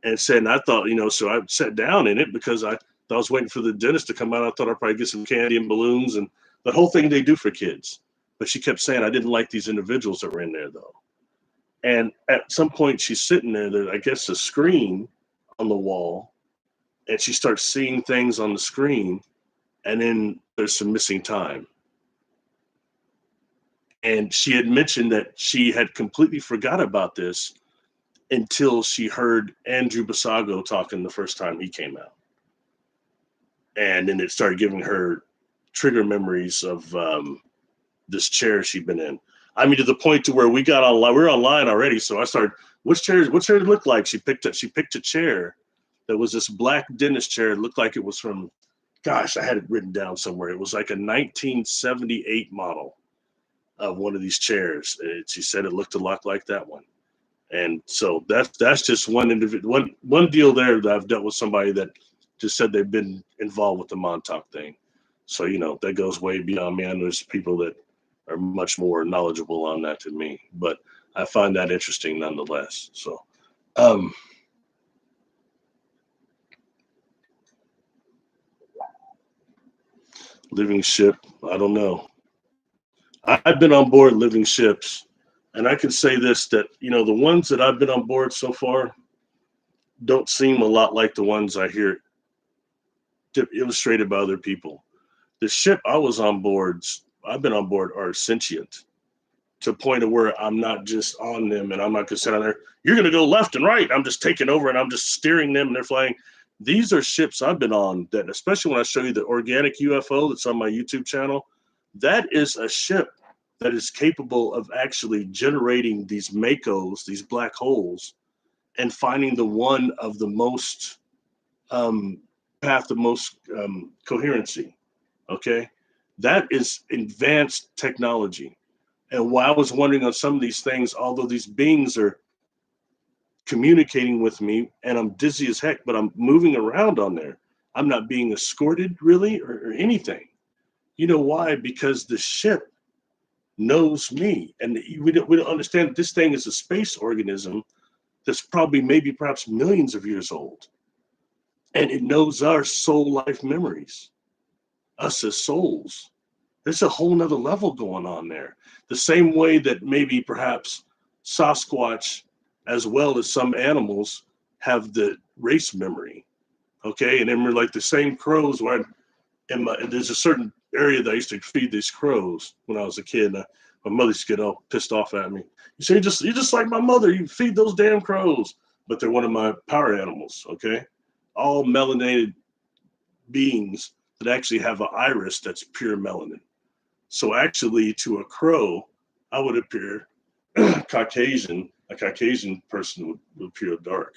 and said, and I thought, you know, so I sat down in it because I was waiting for the dentist to come out. I thought I'd probably get some candy and balloons and the whole thing they do for kids. But she kept saying I didn't like these individuals that were in there though. And at some point she's sitting there, there's I guess a screen on the wall, and she starts seeing things on the screen, and then there's some missing time. And she had mentioned that she had completely forgot about this until she heard Andrew Basago talking the first time he came out. And then it started giving her trigger memories of this chair she'd been in. I mean, to the point to where we got online, we were online already. So I started, what's chair did it look like? She picked a chair that was this black dentist chair. It looked like it was from, gosh, I had it written down somewhere. It was like a 1978 model of one of these chairs. She said it looked a lot like that one. And so that's just one deal there that I've dealt with somebody that just said they've been involved with the Montauk thing. So, you know, that goes way beyond me. And there's people that are much more knowledgeable on that than me, but I find that interesting nonetheless. So, living ship, I don't know. I've been on board living ships, and I can say this, that, you know, the ones that I've been on board so far don't seem a lot like the ones I hear illustrated by other people. The ship I was on board, I've been on board, are sentient to a point of where I'm not just on them and I'm not just sitting there, you're going to go left and right. I'm just taking over and I'm just steering them and they're flying. These are ships I've been on that, especially when I show you the organic UFO that's on my YouTube channel, that is a ship that is capable of actually generating these makos, these black holes, and finding the one of the most um, path, the most coherency. Okay, that is advanced technology. And while I was wondering on some of these things, although these beings are communicating with me and I'm dizzy as heck, but I'm moving around on there. I'm not being escorted really or anything. You know why? Because the ship knows me. And we don't understand that this thing is a space organism that's probably maybe perhaps millions of years old. And it knows our soul life memories, us as souls. There's a whole nother level going on there. The same way that maybe perhaps Sasquatch, as well as some animals, have the race memory. Okay. And then we're like the same crows where there's a certain area that I used to feed these crows when I was a kid. My mother used to get all pissed off at me. You say, you're just like my mother. You feed those damn crows. But they're one of my power animals. Okay. All melanated beings that actually have an iris that's pure melanin. So actually, to a crow, I would appear Caucasian. A Caucasian person would appear dark.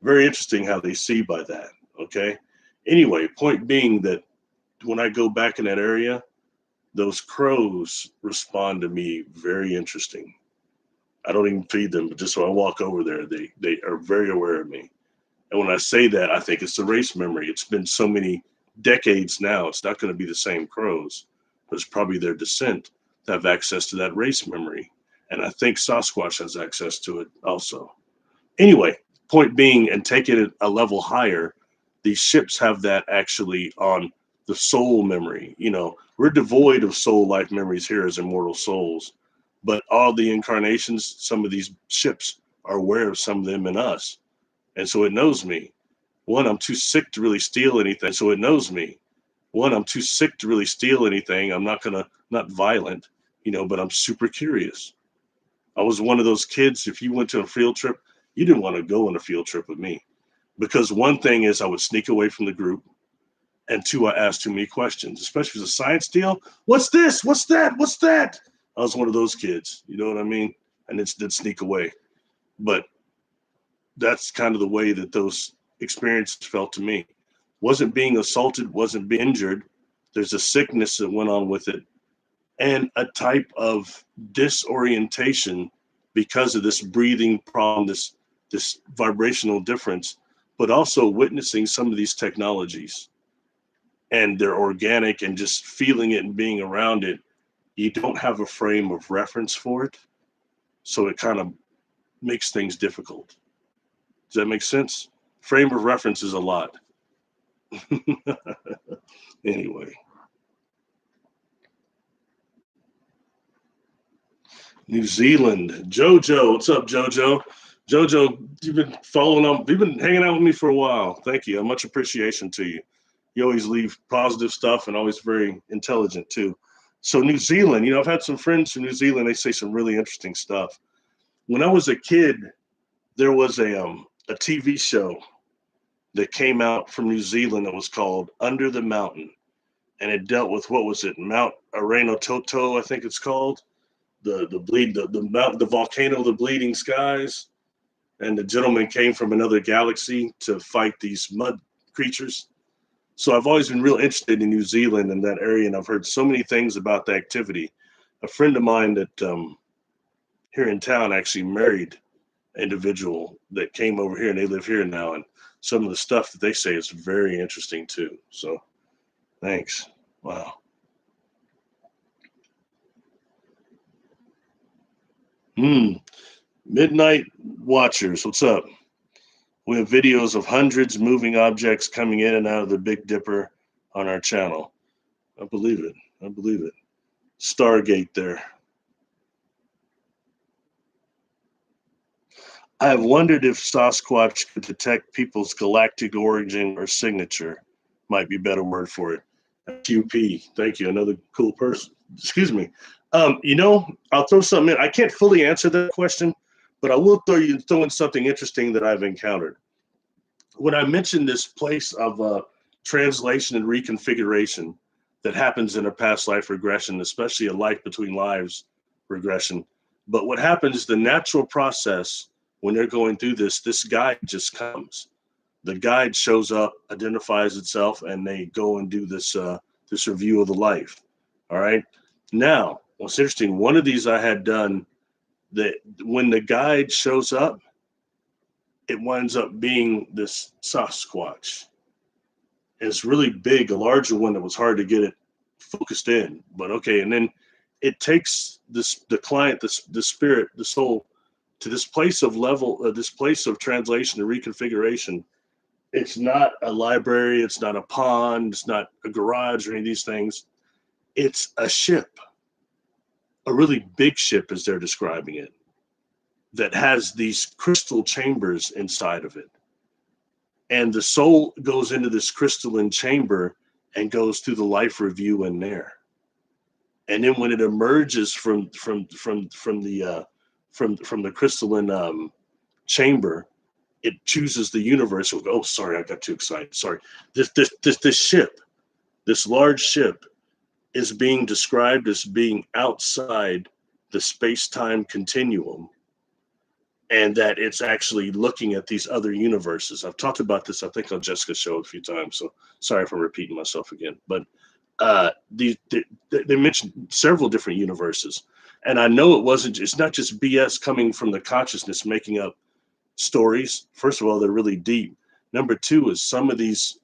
Very interesting how they see by that. Okay. Anyway, point being that when I go back in that area, those crows respond to me very interesting. I don't even feed them, but just when I walk over there, they are very aware of me. And when I say that, I think it's the race memory. It's been so many decades now. It's not going to be the same crows, but it's probably their descent that have access to that race memory. And I think Sasquatch has access to it also. Anyway, point being, and taking it a level higher, these ships have that actually on the soul memory. You know, we're devoid of soul life memories here as immortal souls, but all the incarnations, some of these ships are aware of some of them in us. And so it knows me. One, I'm too sick to really steal anything. So it knows me. One, I'm too sick to really steal anything. I'm not violent, but I'm super curious. I was one of those kids. If you went to a field trip, you didn't want to go on a field trip with me because one thing is I would sneak away from the group. And two, I asked too many questions, especially if it's a science deal. What's this? What's that? What's that? I was one of those kids. You know what I mean? And it did sneak away. But that's kind of the way that those experiences felt to me. Wasn't being assaulted, wasn't being injured. There's a sickness that went on with it and a type of disorientation because of this breathing problem, this vibrational difference, but also witnessing some of these technologies and they're organic and just feeling it and being around it. You don't have a frame of reference for it. So it kind of makes things difficult. Does that make sense? Frame of reference is a lot. Anyway. New Zealand. Jojo. What's up, Jojo? Jojo, you've been following up. You've been hanging out with me for a while. Thank you. Much appreciation to you. You always leave positive stuff and always very intelligent too. So New Zealand, I've had some friends from New Zealand. They say some really interesting stuff. When I was a kid, there was a TV show that came out from New Zealand that was called Under the Mountain. And it dealt with, what was it? Mount Arenototo, I think it's called. The volcano, the bleeding skies. And the gentleman came from another galaxy to fight these mud creatures. So I've always been real interested in New Zealand and that area. And I've heard so many things about the activity. A friend of mine that here in town actually married an individual that came over here and they live here now. And some of the stuff that they say is very interesting too. So thanks. Wow. Midnight Watchers, what's up? We have videos of hundreds of moving objects coming in and out of the Big Dipper on our channel. I believe it. I believe it. Stargate there. I have wondered if Sasquatch could detect people's galactic origin or signature. Might be a better word for it. QP. Thank you. Another cool person. Excuse me. I'll throw something in. I can't fully answer that question, but I will throw in something interesting that I've encountered. When I mentioned this place of translation and reconfiguration, that happens in a past life regression, especially a life between lives regression. But what happens is the natural process when they're going through this guide just comes. The guide shows up, identifies itself, and they go and do this review of the life. All right. Now, what's interesting, one of these I had done, that when the guide shows up, it winds up being this Sasquatch. It's really big, a larger one that was hard to get it focused in. But okay, and then it takes the client, the spirit, the soul, to this place of this place of translation and reconfiguration. It's not a library, it's not a pond, it's not a garage or any of these things. It's a ship, a really big ship as they're describing it, that has these crystal chambers inside of it. And the soul goes into this crystalline chamber and goes through the life review in there. And then when it emerges from the crystalline chamber, it chooses the universe. Oh, sorry, I got too excited. Sorry. This ship, this large ship, is being described as being outside the space-time continuum, and that it's actually looking at these other universes. I've talked about this, I think, on Jessica's show a few times, so sorry if I'm repeating myself again. But they mentioned several different universes, and I know it's not just BS coming from the consciousness making up stories. First of all, they're really deep. Number two is some of these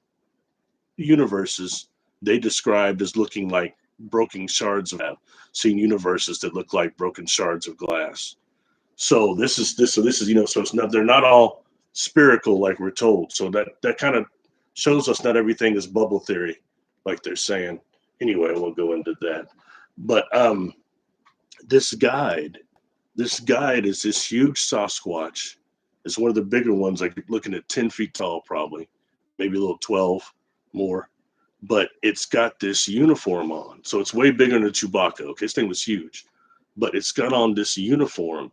universes they described as looking like broken shards of, seen universes that look like broken shards of glass. So this is so it's not, they're not all spherical like we're told. So that kind of shows us not everything is bubble theory like they're saying. Anyway, we'll go into that. But this guide is this huge Sasquatch. It's one of the bigger ones, like looking at 10 feet tall, probably, maybe a little 12 more. But it's got this uniform on. So it's way bigger than Chewbacca. Okay, this thing was huge. But it's got on this uniform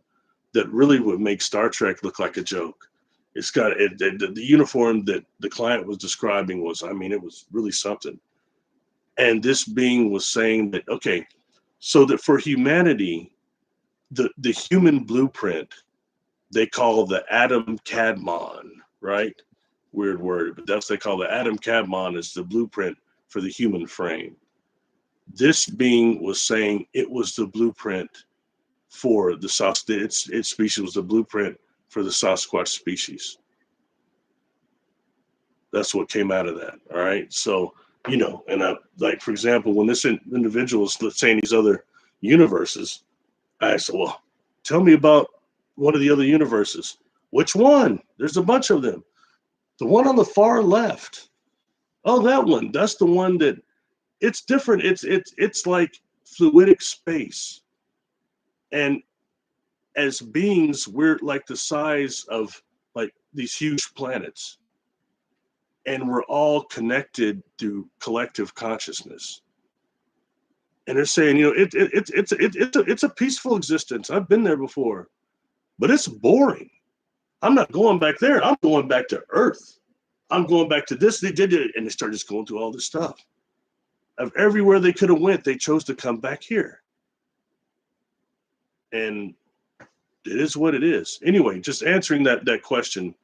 that really would make Star Trek look like a joke. It's got the uniform that the client was describing was, I mean, it was really something. And this being was saying that, okay, so that for humanity, the human blueprint, they call the Adam Kadmon, right? Weird word, but that's what they call the Adam Kadmon is the blueprint for the human frame. This being was saying it was the blueprint for the its species was the blueprint for the Sasquatch species. That's what came out of that. All right. So, and like, for example, when this individual is saying these other universes, I said, well, tell me about one of the other universes. Which one? There's a bunch of them. The one on the far left. Oh, that one. That's the one that it's different. It's like fluidic space. And as beings, we're like the size of like these huge planets. And we're all connected through collective consciousness. And they're saying, it's a peaceful existence. I've been there before, but it's boring. I'm not going back there. I'm going back to Earth. I'm going back to this. They did it, and they started just going through all this stuff. Of everywhere they could have went, they chose to come back here. And it is what it is. Anyway, just answering that question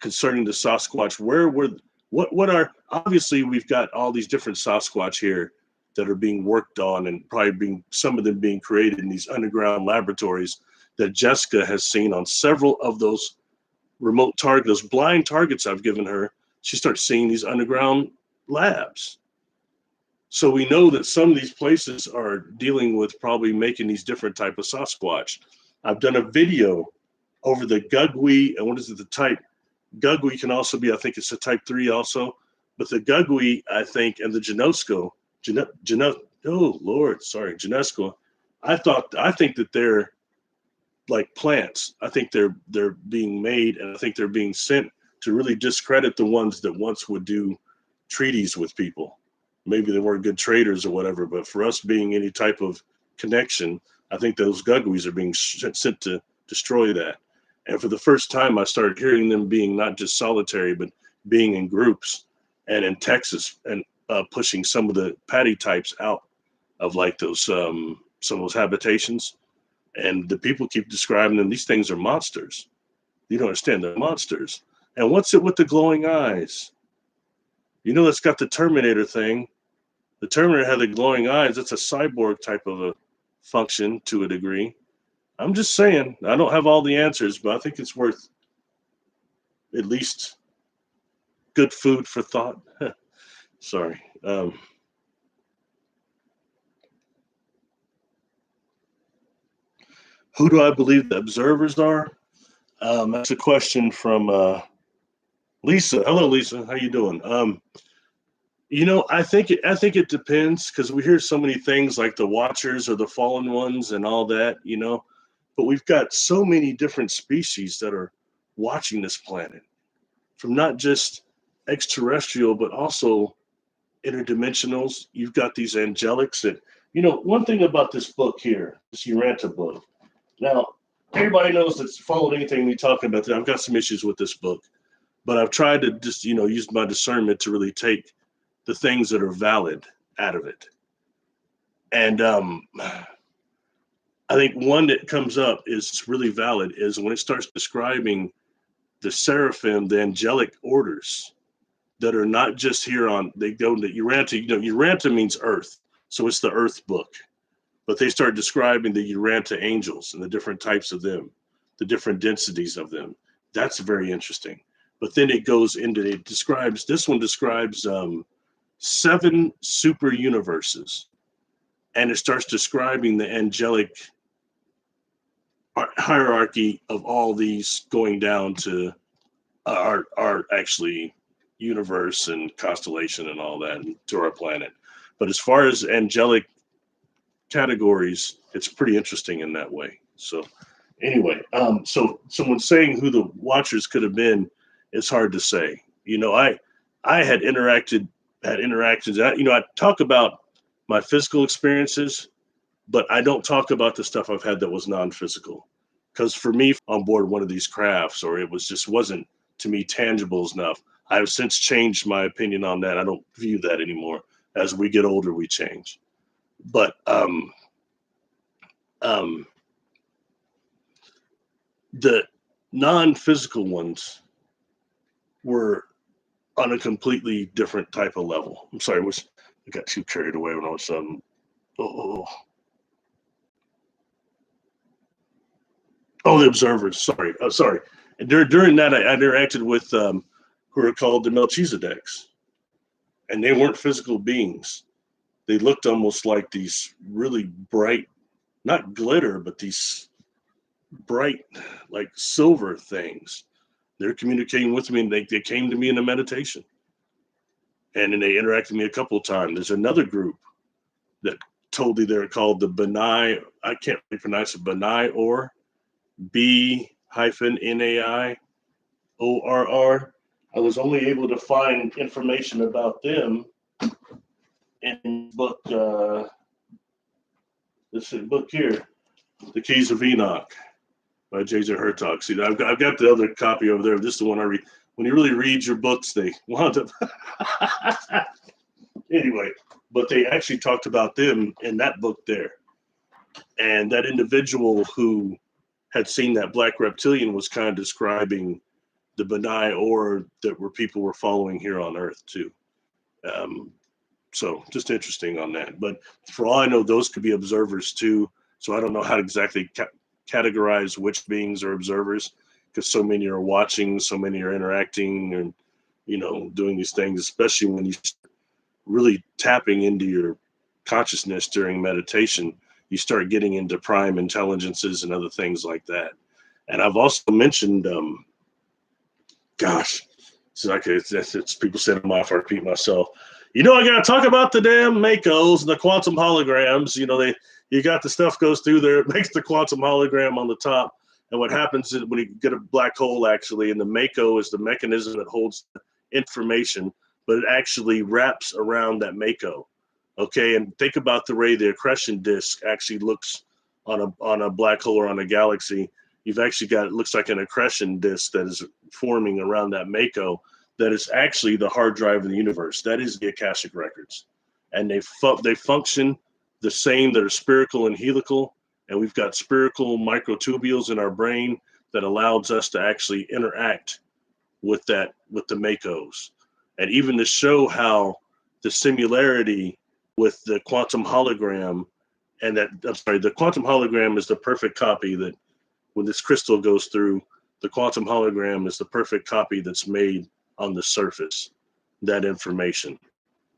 concerning the Sasquatch, what are, obviously we've got all these different Sasquatch here that are being worked on and probably some of them being created in these underground laboratories that Jessica has seen on several of those remote targets, those blind targets I've given her. She starts seeing these underground labs. So we know that some of these places are dealing with probably making these different type of Sasquatch. I've done a video over the Gugwe, and what is it, the type? Gugwe can also be, I think it's a type 3 also, but the Gugwe, I think, and the Genosco, Genesco, I think that they're like plants. I think they're being made, and I think they're being sent to really discredit the ones that once would do treaties with people. Maybe they weren't good traders or whatever, but for us being any type of connection, I think those Gugwes are being sent to destroy that. And for the first time, I started hearing them being not just solitary, but being in groups. And in Texas, and pushing some of the patty types out of like those some of those habitations, and the people keep describing them. These things are monsters. You don't understand, they're monsters. And what's it with the glowing eyes? You know, that's got the Terminator thing. The Terminator had the glowing eyes. It's a cyborg type of a function to a degree. I'm just saying, I don't have all the answers, but I think it's worth at least good food for thought. Sorry. Who do I believe the observers are? That's a question from Lisa. Hello, Lisa. How you doing? You know, I think it depends, because we hear so many things like the Watchers or the Fallen Ones and all that. You know, but we've got so many different species that are watching this planet, from not just extraterrestrial but also interdimensionals. You've got these angelics that, you know, one thing about this book here, this Uranta book. Now, everybody knows that's followed anything we talk about that. I've got some issues with this book, but I've tried to just, you know, use my discernment to really take the things that are valid out of it. And I think one that comes up is really valid is when it starts describing the seraphim, the angelic orders that are not just here on, they go to Uranta. You know, Uranta means earth, so it's the earth book. But they start describing the Uranta angels and the different types of them, the different densities of them. That's very interesting. But then it goes into, it describes, this one describes 7 super universes, and it starts describing the angelic hierarchy of all these going down to our actually universe and constellation and all that, and to our planet. But as far as angelic categories, it's pretty interesting in that way. So anyway, so someone saying who the Watchers could have been, it's hard to say. You know, I had interactions. You know, I talk about my physical experiences, but I don't talk about the stuff I've had that was non-physical. Because for me, on board one of these crafts, or it was just wasn't to me tangible enough. I've since changed my opinion on that. I don't view that anymore. As we get older, we change. But the non-physical ones were on a completely different type of level. I'm sorry, I got too carried away when I was the observers. Sorry. And during that, I interacted with who are called the Melchizedeks, and they weren't physical beings. They looked almost like these really bright, not glitter, but these bright, like silver things. They're communicating with me, and they came to me in a meditation. And then they interacted with me a couple of times. There's another group that told me they're called the Benai. I can't really pronounce it. Benai or B-NAIORR. I was only able to find information about them in book. This book here, The Keys of Enoch by J.J. Hertog. See, I've got the other copy over there. This is the one I read. When you really read your books, they wound up. Anyway, but they actually talked about them in that book there. And that individual who had seen that black reptilian was kind of describing the Benai or that were people were following here on Earth too. So just interesting on that. But for all I know, those could be observers too. So I don't know how to exactly categorize which beings are observers, because so many are watching, so many are interacting, and you know, doing these things, especially when you really tapping into your consciousness during meditation, you start getting into prime intelligences and other things like that. And I've also mentioned, it's people said I'm off, I repeat myself. You know, I got to talk about the damn Makos and the quantum holograms. You know, you got the stuff goes through there, it makes the quantum hologram on the top. And what happens is when you get a black hole, actually, and the Mako is the mechanism that holds the information, but it actually wraps around that Mako. Okay, and think about the way the accretion disk actually looks on a black hole or on a galaxy. You've actually got, it looks like an accretion disk that is forming around that Mako. that is actually the hard drive of the universe. That is the Akashic records, and they function the same. That are spherical and helical, and we've got spherical microtubules in our brain that allows us to actually interact with the Makos, and even to show how the similarity with the quantum hologram, and that I'm sorry, the quantum hologram is the perfect copy that when this crystal goes through, the quantum hologram is the perfect copy that's made on the surface, that information.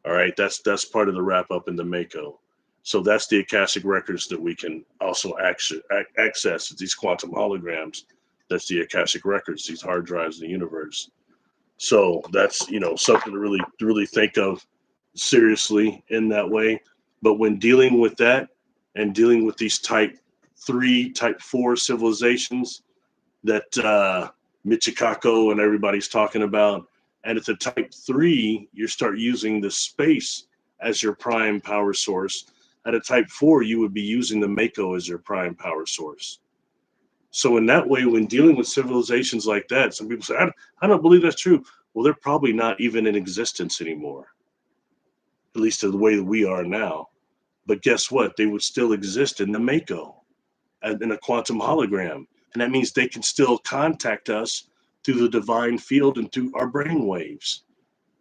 All right, that's part of the wrap up in the Mako. So that's the Akashic records that we can also access these quantum holograms. That's the Akashic records, these hard drives in the universe. So that's something to really think of seriously in that way. But when dealing with that and dealing with these type 3, type 4 civilizations that Michikako and everybody's talking about, and at the type 3, you start using the space as your prime power source. At a type 4, you would be using the Mako as your prime power source. So in that way, when dealing with civilizations like that, some people say, I don't believe that's true. Well, they're probably not even in existence anymore, at least the way that we are now. But guess what? They would still exist in the Mako, in a quantum hologram. And that means they can still contact us through the divine field and through our brain waves.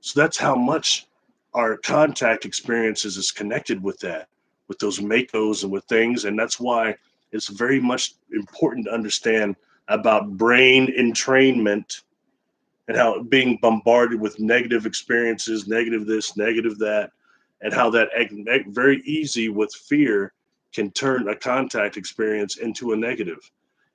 So that's how much our contact experiences is connected with that, with those Makos and with things. And that's why it's very much important to understand about brain entrainment and how being bombarded with negative experiences, negative this, negative that, and how that very easy with fear can turn a contact experience into a negative.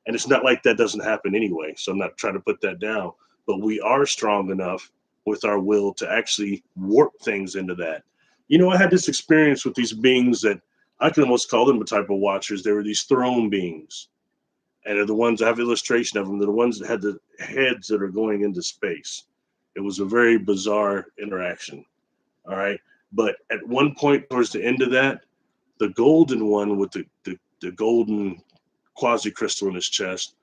And it's not like that doesn't happen anyway. So I'm not trying to put that down, but we are strong enough with our will to actually warp things into that. I had this experience with these beings that I can almost call them a type of watchers. They were these throne beings. And they're the ones, I have illustration of them. They're the ones that had the heads that are going into space. It was a very bizarre interaction. All right. But at one point towards the end of that, the golden one with the golden quasi crystal in his chest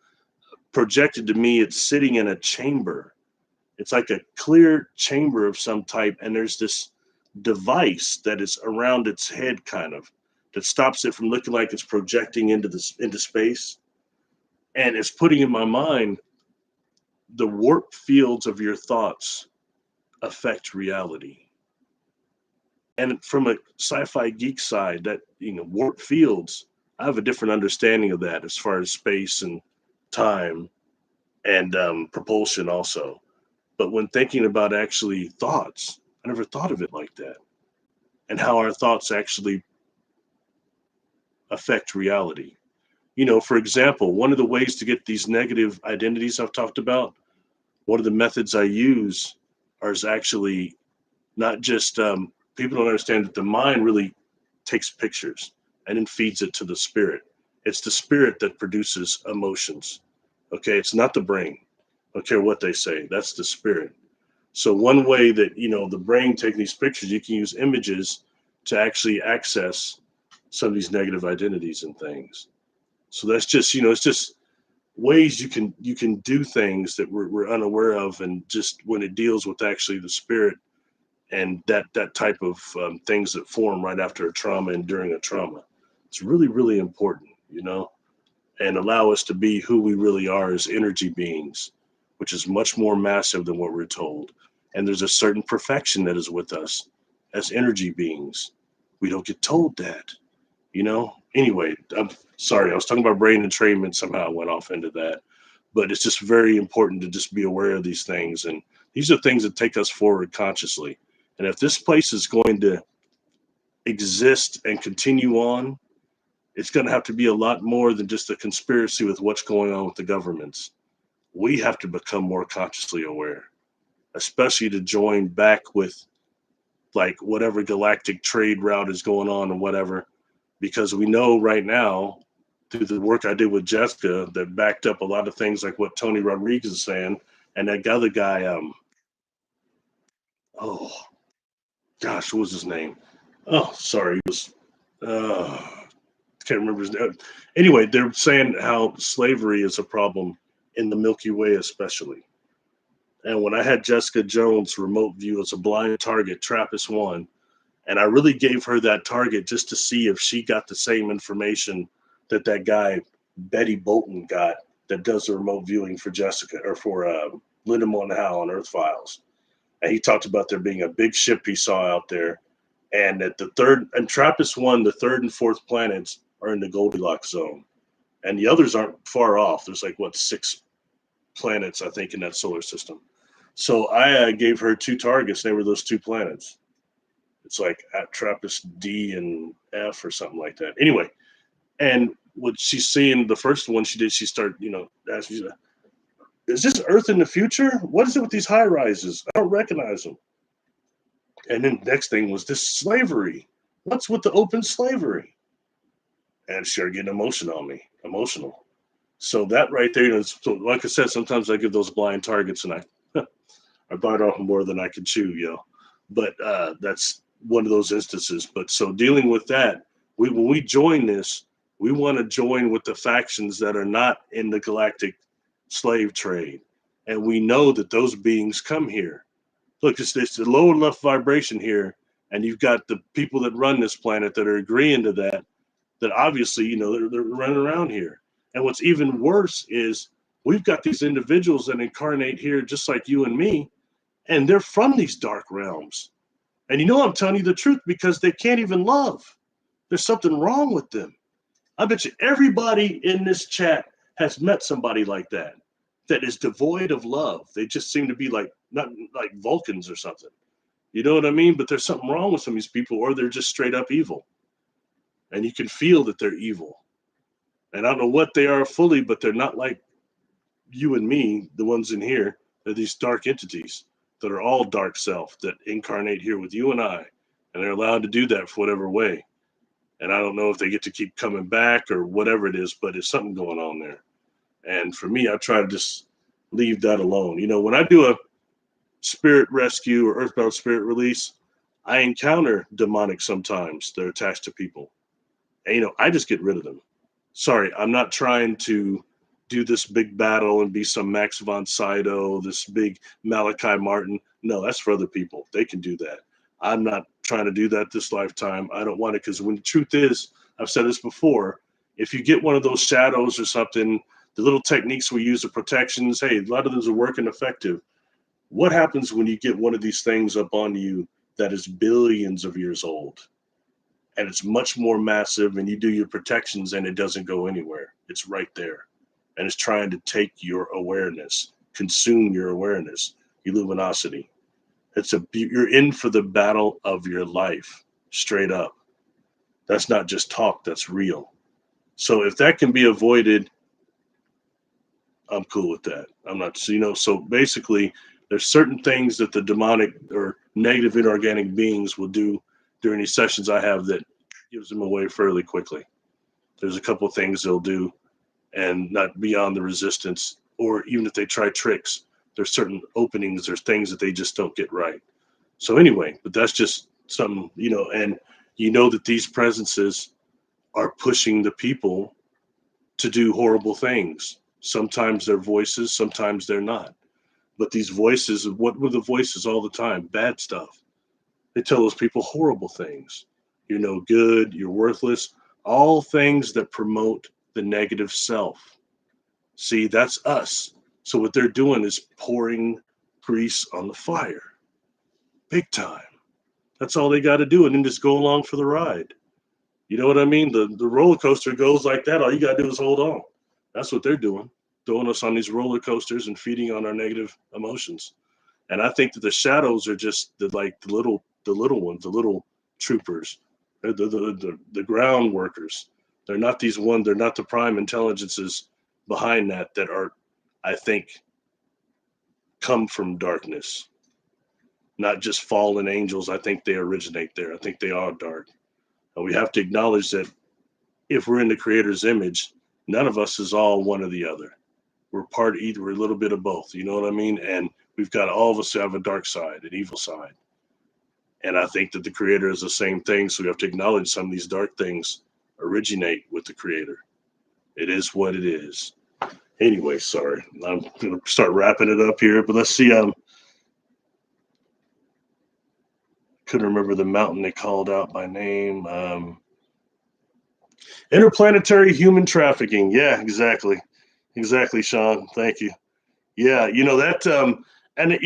projected to me, it's sitting in a chamber. It's like a clear chamber of some type. And there's this device that is around its head, kind of, that stops it from looking like it's projecting into space. And it's putting in my mind, the warp fields of your thoughts affect reality. And from a sci-fi geek side, that warp fields, I have a different understanding of that as far as space and time and propulsion also. But when thinking about actually thoughts, I never thought of it like that, and how our thoughts actually affect reality. For example, one of the ways to get these negative identities I've talked about, one of the methods I use is actually not just people don't understand that the mind really takes pictures and then feeds it to the spirit. It's the spirit that produces emotions. Okay, it's not the brain. I don't care what they say. That's the spirit. So one way that the brain taking these pictures, you can use images to actually access some of these negative identities and things. So that's just it's just ways you can do things that we're unaware of, and just when it deals with actually the spirit and that type of things that form right after a trauma and during a trauma. It's really, really important, and allow us to be who we really are as energy beings, which is much more massive than what we're told. And there's a certain perfection that is with us as energy beings. We don't get told that, Anyway, I'm sorry, I was talking about brain entrainment. Somehow I went off into that. But it's just very important to just be aware of these things. And these are things that take us forward consciously. And if this place is going to exist and continue on, it's going to have to be a lot more than just a conspiracy with what's going on with the governments. We have to become more consciously aware, especially to join back with like whatever galactic trade route is going on and whatever, because we know right now through the work I did with Jessica that backed up a lot of things like what Tony Rodriguez is saying. And that other guy, oh gosh, what was his name? Oh, sorry. It was, can't remember his name. Anyway, they're saying how slavery is a problem in the Milky Way, especially. And when I had Jessica Jones remote view as a blind target, TRAPPIST-1, and I really gave her that target just to see if she got the same information that that guy Betty Bolton got that does the remote viewing for Jessica or for Linda Moulton Howe on Earth Files. And he talked about there being a big ship he saw out there, and that the third and TRAPPIST-1, the third and fourth planets are in the Goldilocks zone, and the others aren't far off. There's like what, 6 planets I think in that solar system. So I gave her 2 targets. They were those 2 planets. It's like at TRAPPIST D and F or something like that. Anyway, and what she's seeing, the first one she did, she started, asking, is this Earth in the future? What is it with these high rises? I don't recognize them. And then the next thing was this slavery. What's with the open slavery? And she started getting emotional. So that right there, so like I said, sometimes I give those blind targets and I bite off more than I can chew, But that's one of those instances. But so dealing with that, when we join this, we want to join with the factions that are not in the galactic slave trade. And we know that those beings come here. Look, it's the low enough vibration here, and you've got the people that run this planet that are agreeing to that, that obviously, they're running around here. And what's even worse is we've got these individuals that incarnate here just like you and me, and they're from these dark realms. And I'm telling you the truth because they can't even love. There's something wrong with them. I bet you everybody in this chat has met somebody like that is devoid of love. They just seem to be like, not like Vulcans or something. You know what I mean? But there's something wrong with some of these people, or they're just straight up evil. And you can feel that they're evil. And I don't know what they are fully, but they're not like you and me, the ones in here. They're these dark entities that are all dark self that incarnate here with you and I. And they're allowed to do that for whatever way. And I don't know if they get to keep coming back or whatever it is, but there's something going on there. And for me, I try to just leave that alone. When I do a spirit rescue or earthbound spirit release, I encounter demonic sometimes. They're attached to people. And, I just get rid of them. Sorry, I'm not trying to do this big battle and be some Max von Sydow, this big Malachi Martin. No, that's for other people. They can do that. I'm not trying to do that this lifetime. I don't want it, because when the truth is, I've said this before, if you get one of those shadows or something, the little techniques we use, the protections, hey, a lot of those are working effective. What happens when you get one of these things up on you that is billions of years old? And it's much more massive, and you do your protections and it doesn't go anywhere. It's right there. And it's trying to take your awareness, consume your awareness, your luminosity. You're in for the battle of your life, straight up. That's not just talk, that's real. So if that can be avoided, I'm cool with that. I'm not, so basically there's certain things that the demonic or negative inorganic beings will do during these sessions I have that gives them away fairly quickly. There's a couple of things they'll do and not beyond the resistance, or even if they try tricks, there's certain openings, there's things that they just don't get right. So anyway, but that's just something, and that these presences are pushing the people to do horrible things. Sometimes they're voices, sometimes they're not. But these voices, what were the voices all the time? Bad stuff. They tell those people horrible things. You're no good, you're worthless, all things that promote the negative self. See, that's us. So what they're doing is pouring grease on the fire. Big time. That's all they got to do, and then just go along for the ride. You know what I mean? The roller coaster goes like that. All you got to do is hold on. That's what they're doing, throwing us on these roller coasters and feeding on our negative emotions. And I think that the shadows are just the little ones, the little troopers, the ground workers. They're not they're not the prime intelligences behind that are, I think, come from darkness. Not just fallen angels. I think they originate there. I think they are dark. And we have to acknowledge that if we're in the Creator's image, none of us is all one or the other. We're part of either, we're a little bit of both. You know what I mean? And we've got all of us have a dark side, an evil side. And I think that the Creator is the same thing. So we have to acknowledge some of these dark things originate with the Creator. It is what it is. Anyway, sorry. I'm going to start wrapping it up here, but let's see. Couldn't remember the mountain they called out by name. Interplanetary human trafficking. Yeah, exactly. Exactly, Sean. Thank you. Yeah, that, and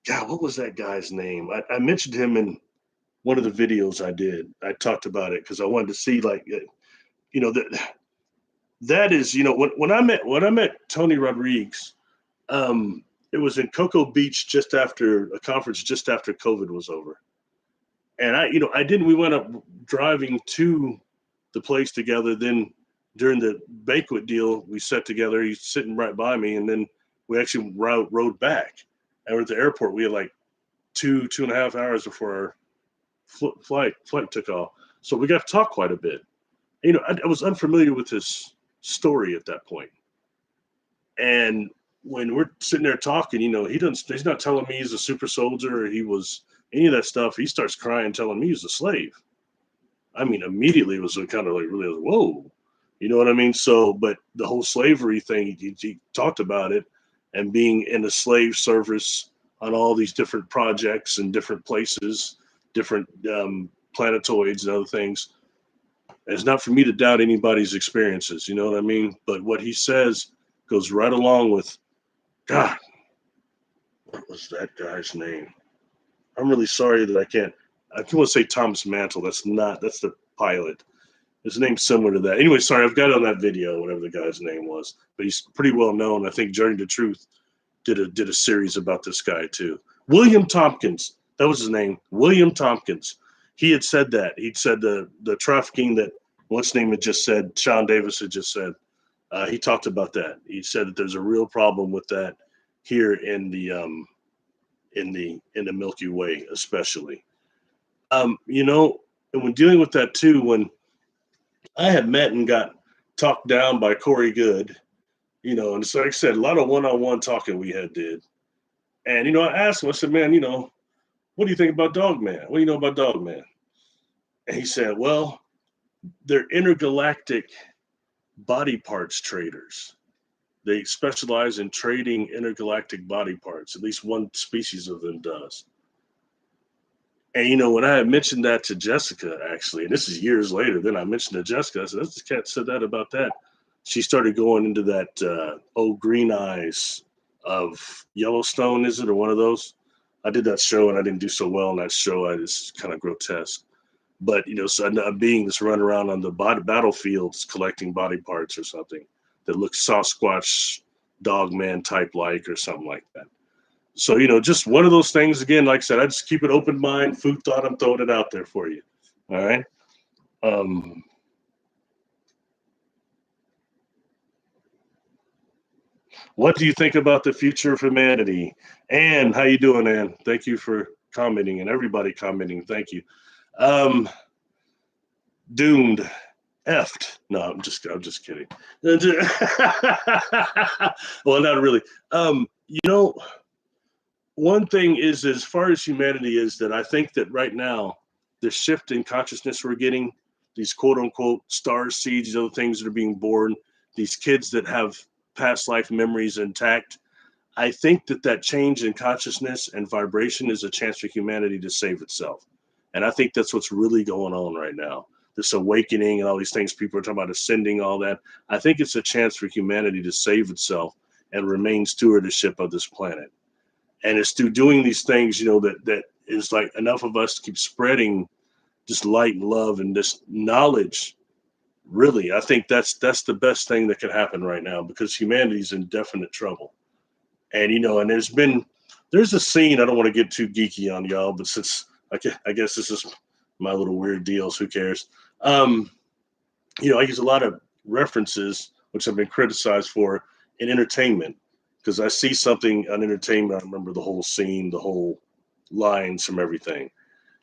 God, what was that guy's name? I mentioned him in one of the videos I did. I talked about it because I wanted to see, like, that is, when I met Tony Rodriguez, it was in Cocoa Beach just after a conference, just after COVID was over. And we went up driving to the place together. Then during the banquet deal, we sat together. He's sitting right by me. And then we actually rode back. And we're at the airport. We had like 2.5 hours before our flight took off. So we got to talk quite a bit. I was unfamiliar with his story at that point. And when we're sitting there talking, he's not telling me he's a super soldier or he was any of that stuff. He starts crying, telling me he's a slave. I mean, immediately it was kind of like really, whoa, you know what I mean? So, but the whole slavery thing, he talked about it and being in the slave service on all these different projects and different places, different planetoids and other things. It's not for me to doubt anybody's experiences, you know what I mean? But what he says goes right along with, God, what was that guy's name? I'm really sorry that I can't want to say Thomas Mantle. That's the pilot. His name's similar to that. Anyway, sorry, I've got it on that video, whatever the guy's name was. But he's pretty well known. I think Journey to Truth did a series about this guy too. William Tompkins, that was his name. William Tompkins. He had said that. He'd said the trafficking that what's name had just said, Sean Davis had just said. He talked about that. He said that there's a real problem with that here in the Milky Way, especially. And when dealing with that too, when I had met and got talked down by Corey Good, and so like I said, a lot of one-on-one talking we did. And, I asked him, I said, man, what do you think about Dogman? What do you know about Dogman? And he said, well, they're intergalactic body parts traders. They specialize in trading intergalactic body parts. At least one species of them does. And, when I had mentioned that to Jessica, actually, and this is years later, then I mentioned to Jessica, I said, this cat said that about that. She started going into that, Green Eyes of Yellowstone, is it, or one of those? I did that show and I didn't do so well in that show. It's kind of grotesque. But, so I'm being this run around on the battlefields collecting body parts or something that looks Sasquatch, Dogman type like or something like that. So, just one of those things, again, like I said, I just keep an open mind, food thought, I'm throwing it out there for you. All right. What do you think about the future of humanity? Ann, how you doing, Ann? Thank you for commenting and everybody commenting. Thank you. Doomed. Effed. No, I'm just kidding. Well, not really. One thing is, as far as humanity is, that I think that right now, the shift in consciousness we're getting, these quote unquote star seeds, these other things that are being born, these kids that have past life memories intact, I think that change in consciousness and vibration is a chance for humanity to save itself. And I think that's what's really going on right now. This awakening and all these things people are talking about, ascending, all that. I think it's a chance for humanity to save itself and remain stewardship of this planet. And it's through doing these things, that is like enough of us to keep spreading just light and love and this knowledge. Really, I think that's the best thing that could happen right now, because humanity's in definite trouble. And, and there's a scene, I don't want to get too geeky on y'all, but since I guess this is my little weird deals, who cares? I use a lot of references, which I've been criticized for, in entertainment. Because I see something on entertainment, I remember the whole scene, the whole lines from everything.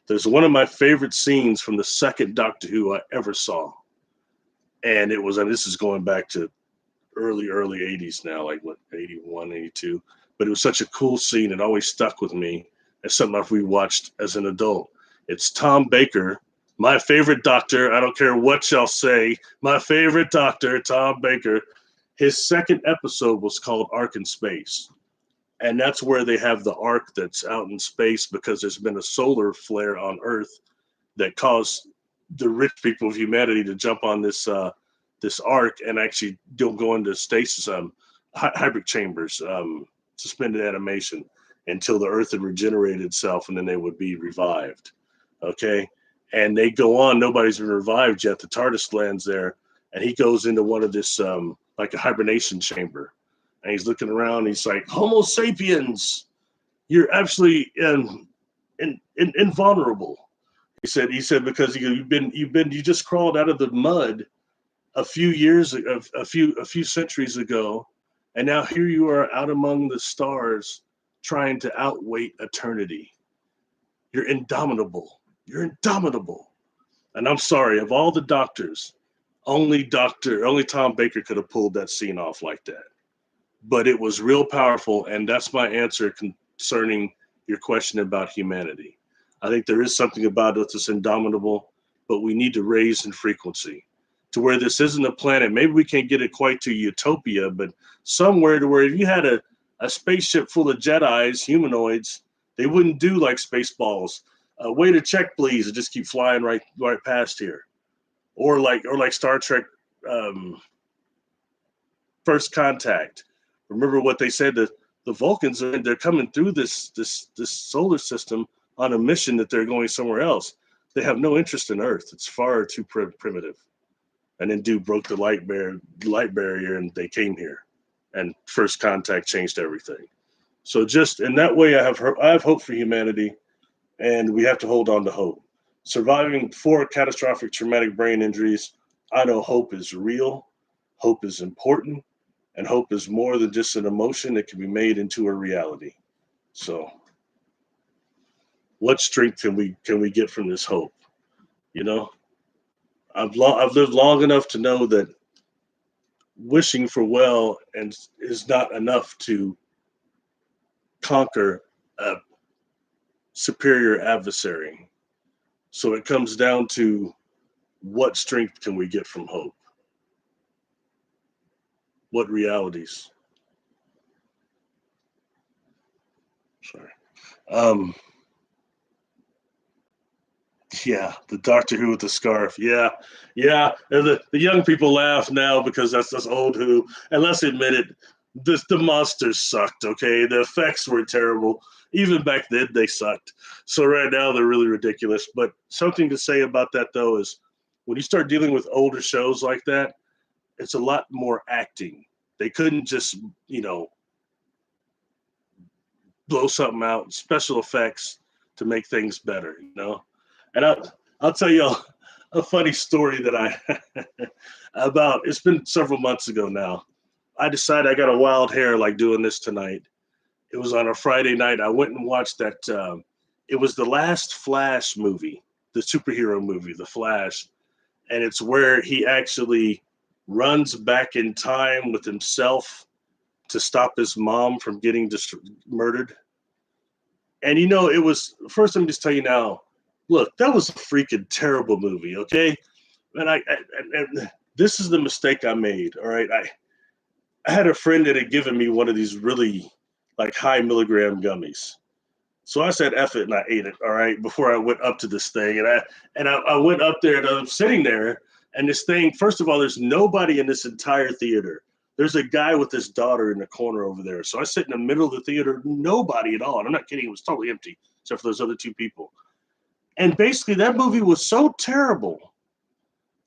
There's one of my favorite scenes from the second Doctor Who I ever saw. And it was, and this is going back to early 80s now, like what, 81, 82. But it was such a cool scene. It always stuck with me as something I've rewatched as an adult. It's Tom Baker, my favorite doctor. I don't care what y'all say. My favorite doctor, Tom Baker. His second episode was called Ark in Space. And that's where they have the ark that's out in space because there's been a solar flare on Earth that caused the rich people of humanity to jump on this ark and actually don't go into stasis, hybrid chambers, suspended animation until the Earth had regenerated itself, and then they would be revived. Okay, and they go on. Nobody's been revived yet. The TARDIS lands there, and he goes into one of this like a hibernation chamber, and he's looking around. He's like, "Homo sapiens, you're absolutely invulnerable." He said because you just crawled out of the mud a few centuries ago, and now here you are out among the stars trying to outwait eternity. You're indomitable. You're indomitable. And I'm sorry, of all the doctors, only Tom Baker could have pulled that scene off like that. But it was real powerful, and that's my answer concerning your question about humanity. I think there is something about it that's indomitable, but we need to raise in frequency to where this isn't a planet. Maybe we can't get it quite to utopia, but somewhere to where if you had a spaceship full of Jedis, humanoids, they wouldn't do like Spaceballs. Way to check, please, and just keep flying right past here. Or like Star Trek First Contact. Remember what they said, that the Vulcans they're coming through this solar system on a mission that they're going somewhere else. They have no interest in Earth. It's far too primitive. And then dude broke the light barrier and they came here. And First Contact changed everything. So just in that way, I have hope for humanity, and we have to hold on to hope. Surviving 4 catastrophic traumatic brain injuries, I know hope is real, hope is important, and hope is more than just an emotion that can be made into a reality. So what strength can we get from this hope? You know, I've lived long enough to know that wishing for well and is not enough to conquer a superior adversary. So it comes down to what strength can we get from hope? What realities? Sorry. Yeah, the Doctor Who with the scarf. Yeah. And the young people laugh now because that's old Who. And let's admit it, the monsters sucked. Okay, the effects were terrible. Even back then, they sucked. So right now, they're really ridiculous. But something to say about that though is, when you start dealing with older shows like that, it's a lot more acting. They couldn't just blow something out, special effects to make things better. And I'll tell you a funny story that about, it's been several months ago now. I decided I got a wild hair like doing this tonight. It was on a Friday night. I went and watched that. It was the last Flash movie, the superhero movie, The Flash. And it's where he actually runs back in time with himself to stop his mom from getting murdered. And it was, first, let me just tell you now, look, that was a freaking terrible movie, okay? And this is the mistake I made, all right? I had a friend that had given me one of these really like high milligram gummies. So I said, F it, and I ate it, all right, before I went up to this thing. And I went up there, and I'm sitting there, and this thing, first of all, there's nobody in this entire theater. There's a guy with his daughter in the corner over there. So I sit in the middle of the theater, nobody at all. And I'm not kidding, it was totally empty, except for those other 2 people. And basically, that movie was so terrible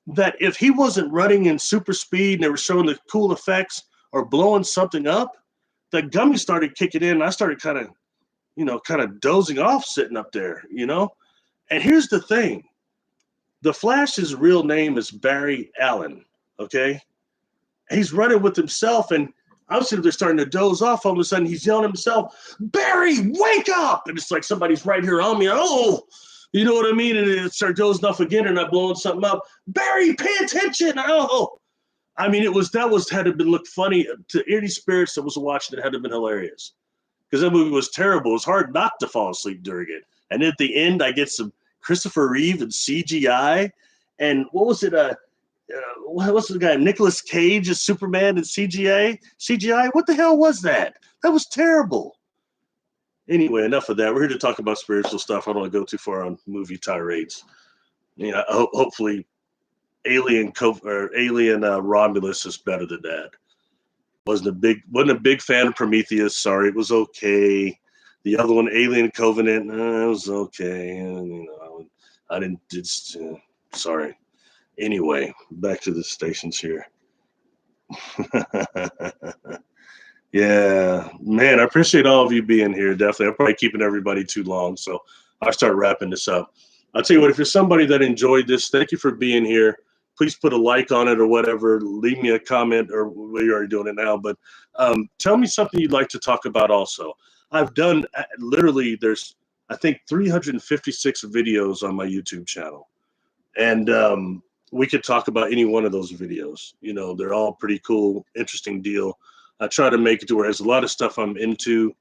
that if he wasn't running in super speed and they were showing the cool effects or blowing something up, the gummy started kicking in. And I started kind of dozing off sitting up there, And here's the thing. The Flash's real name is Barry Allen, okay? He's running with himself, and I'm sitting there starting to doze off. All of a sudden, he's yelling at himself, Barry, wake up! And it's like somebody's right here on me. Oh, you know what I mean? And it started dozing off again, and I'm blowing something up. Barry, pay attention! Oh, I mean, had to been look funny to any spirits that was watching. It had to have been hilarious because that movie was terrible. It was hard not to fall asleep during it. And at the end, I get some Christopher Reeve and CGI, and what was it? what's the guy? Nicolas Cage as Superman in CGI. CGI. What the hell was that? That was terrible. Anyway, enough of that. We're here to talk about spiritual stuff. I don't want to go too far on movie tirades. Hopefully, Alien Romulus is better than that. Wasn't a big fan of Prometheus. Sorry, it was okay. The other one, Alien Covenant, it was okay. And, I didn't. Sorry. Anyway, back to the stations here. Yeah, man, I appreciate all of you being here. Definitely, I'm probably keeping everybody too long, so I'll start wrapping this up. I'll tell you what, if you're somebody that enjoyed this, thank you for being here. Please put a like on it or whatever. Leave me a comment, or we're already doing it now, but tell me something you'd like to talk about also. I've done literally, there's, I think, 356 videos on my YouTube channel. And we could talk about any one of those videos. They're all pretty cool, interesting deal. I try to make it to where there's a lot of stuff I'm into.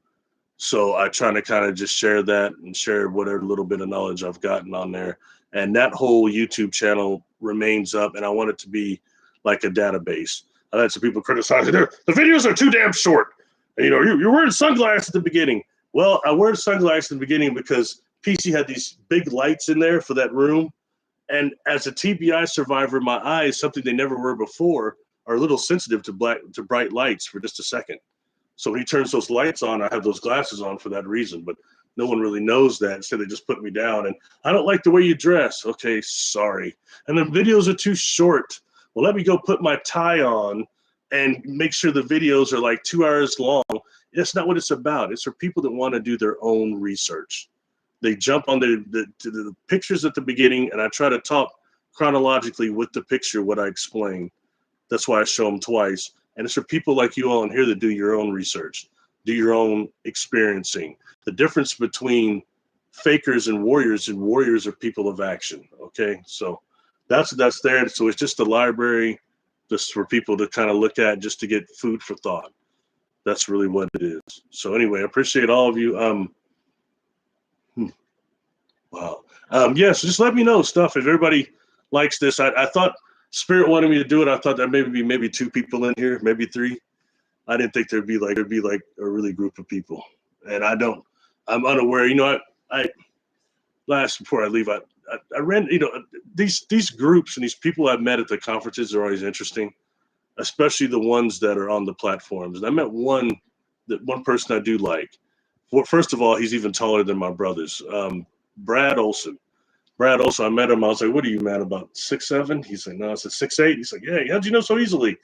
So I try to kind of just share that and share whatever little bit of knowledge I've gotten on there. And that whole YouTube channel remains up, and I want it to be like a database. I had some people criticize it. The videos are too damn short. And, you're wearing sunglasses at the beginning. Well, I wear sunglasses in the beginning because PC had these big lights in there for that room. And as a TBI survivor, my eyes, something they never were before, are a little sensitive to bright lights for just a second. So when he turns those lights on, I have those glasses on for that reason. But no one really knows that. So they just put me down. And I don't like the way you dress. Okay, sorry. And the videos are too short. Well, let me go put my tie on and make sure the videos are like 2 hours long. That's not what it's about. It's for people that want to do their own research. They jump on the pictures at the beginning, and I try to talk chronologically with the picture, what I explain. That's why I show them twice. And it's for people like you all in here that do your own research, do your own experiencing. The difference between fakers and warriors are people of action. Okay, so that's there. So it's just a library just for people to kind of look at, just to get food for thought. That's really what it is. So anyway, I appreciate all of you. Wow. Yeah, so just let me know stuff if everybody likes this. I thought Spirit wanted me to do it. I thought there maybe 2 people in here, maybe 3. I didn't think there'd be like a really group of people. And I'm unaware. Before I leave, I ran, these groups and these people I've met at the conferences are always interesting, especially the ones that are on the platforms. And I met one person I do like. Well, first of all, he's even taller than my brothers. Brad Olson, I met him. I was like, what are you, man, about 6'7"? He's like, no. I said, 6'8". He's like, yeah, how'd you know so easily?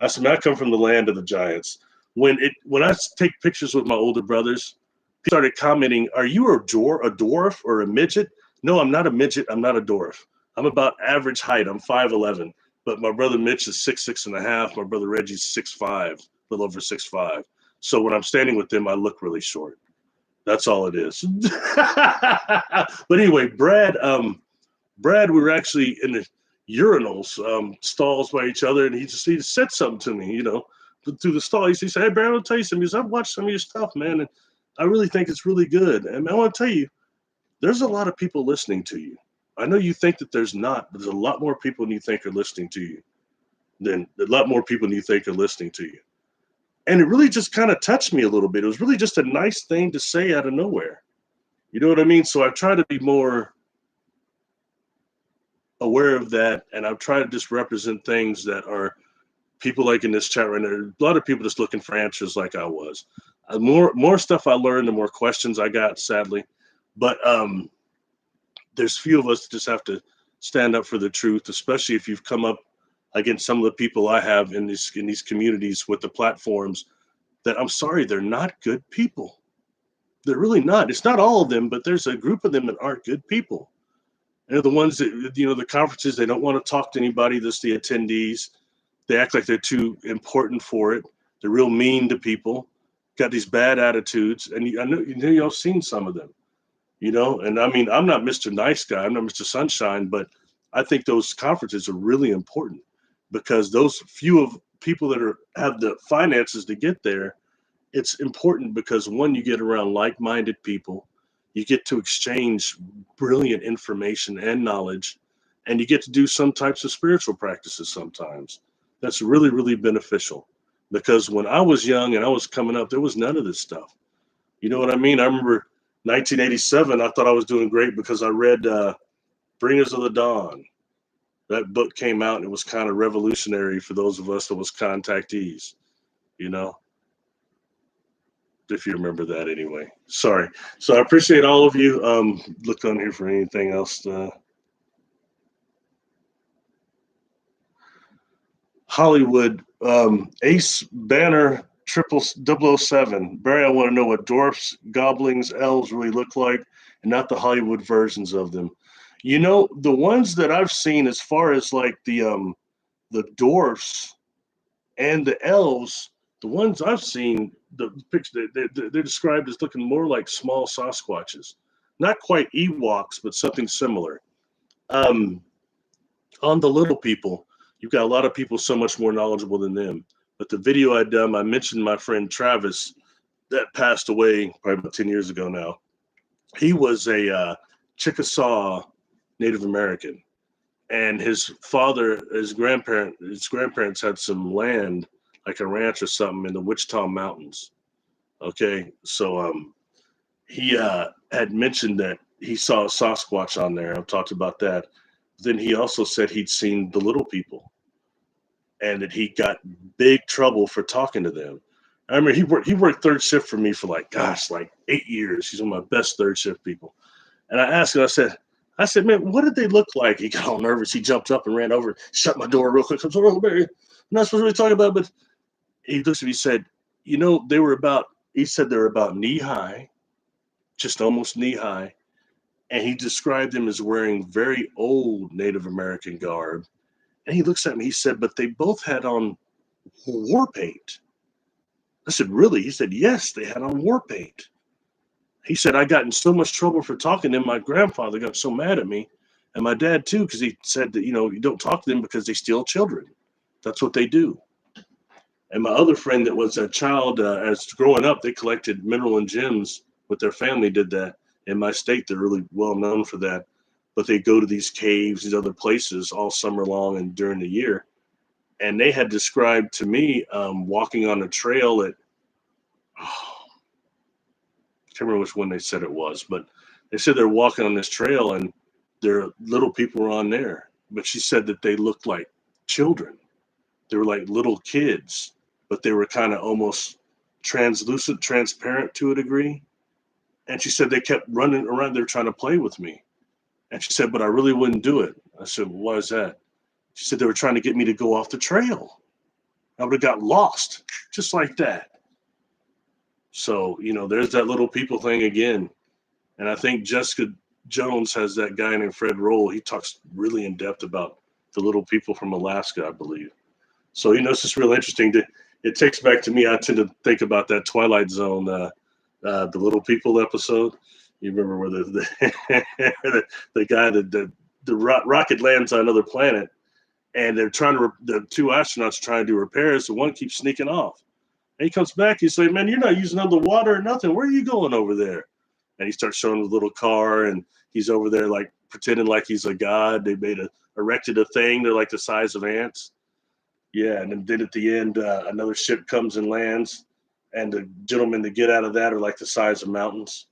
I said, man, I come from the land of the giants. When I take pictures with my older brothers, he started commenting, are you a dwarf or a midget? No, I'm not a midget. I'm not a dwarf. I'm about average height. I'm 5'11". But my brother Mitch is 6'6.5". My brother Reggie's 6'5", a little over 6'5". So when I'm standing with them, I look really short. That's all it is. But anyway, Brad, we were actually in the urinals, stalls by each other, and he said something to me, through the stall. He said, hey, Brad, I'll tell you something. He said, I've watched some of your stuff, man, and I really think it's really good. And I want to tell you, there's a lot of people listening to you. I know you think that there's not, but there's a lot more people than you think are listening to you. And it really just kind of touched me a little bit. It was really just a nice thing to say out of nowhere. You know what I mean? So I've tried to be more aware of that, and I've tried to just represent things that are people like in this chat right now. A lot of people just looking for answers like I was. More stuff I learned, the more questions I got, sadly. But there's few of us that just have to stand up for the truth, especially if you've come up against some of the people I have in these communities with the platforms that, I'm sorry, they're not good people. They're really not. It's not all of them, but there's a group of them that aren't good people. And they're the ones that, the conferences, they don't want to talk to anybody. That's the attendees. They act like they're too important for it. They're real mean to people, got these bad attitudes. And I know y'all seen some of them, and I mean, I'm not Mr. Nice Guy. I'm not Mr. Sunshine, but I think those conferences are really important because those few of people that have the finances to get there, it's important because, one, you get around like-minded people, you get to exchange brilliant information and knowledge, and you get to do some types of spiritual practices sometimes. That's really, really beneficial. Because when I was young and I was coming up, there was none of this stuff. You know what I mean? I remember 1987, I thought I was doing great because I read Bringers of the Dawn. That book came out and it was kind of revolutionary for those of us that was contactees, you know, if you remember that anyway. Sorry. So I appreciate all of you. Look on here for anything else. Hollywood, Ace Banner 007. Barry, I want to know what dwarfs, goblins, elves really look like, and not the Hollywood versions of them. You know, the ones that I've seen, as far as like the dwarfs and the elves, the ones I've seen, the picture they're described as looking more like small Sasquatches, not quite Ewoks, but something similar. Um, on the little people, you've got a lot of people so much more knowledgeable than them. But the video I'd done, I mentioned my friend Travis that passed away probably about 10 years ago now. He was a Chickasaw Native American, and his father, his grandparents had some land, like a ranch or something, in the Wichita Mountains. Okay, so he had mentioned that he saw a Sasquatch on there. I've talked about that. Then he also said he'd seen the little people, and that he got big trouble for talking to them. I remember he worked third shift for me for like 8 years. He's one of my best third shift people. And I asked him, I said, man, what did they look like? He got all nervous. He jumped up and ran over, shut my door real quick. I'm sorry, Barry. I'm not supposed to be talking about it, but he looks at me, he said, you know, he said they were about knee high, just almost knee high. And he described them as wearing very old Native American garb. And he looks at me, he said, but they both had on war paint. I said, really? He said, yes, they had on war paint. He said, I got in so much trouble for talking to him. My grandfather got so mad at me, and my dad too, because he said that, you know, you don't talk to them because they steal children. That's what they do. And my other friend that was a child, as growing up, they collected mineral and gems with their family, did that. In my state, they're really well known for that. But they go to these caves, these other places all summer long and during the year. And they had described to me walking on a trail at, I can't remember which one they said it was, but they said they're walking on this trail and their little people were on there. But she said that they looked like children. They were like little kids, but they were kind of almost translucent, transparent to a degree. And she said they kept running around there trying to play with me. And she said, but I really wouldn't do it. I said, well, why is that? She said they were trying to get me to go off the trail. I would have got lost just like that. So, you know, there's that little people thing again. And I think Jessica Jones has that guy named Fred Roll. He talks really in depth about the little people from Alaska, I believe. So, you know, it's just real interesting. It takes back to me. I tend to think about that Twilight Zone, the little people episode. You remember where the guy that the rocket lands on another planet, and the two astronauts trying to do repairs. The one keeps sneaking off. And he comes back. He's like, man, you're not using all the water or nothing. Where are you going over there? And he starts showing the little car, and he's over there like pretending like he's a god. They erected a thing. They're like the size of ants. Yeah, and then at the end, another ship comes and lands, and the gentlemen that get out of that are like the size of mountains.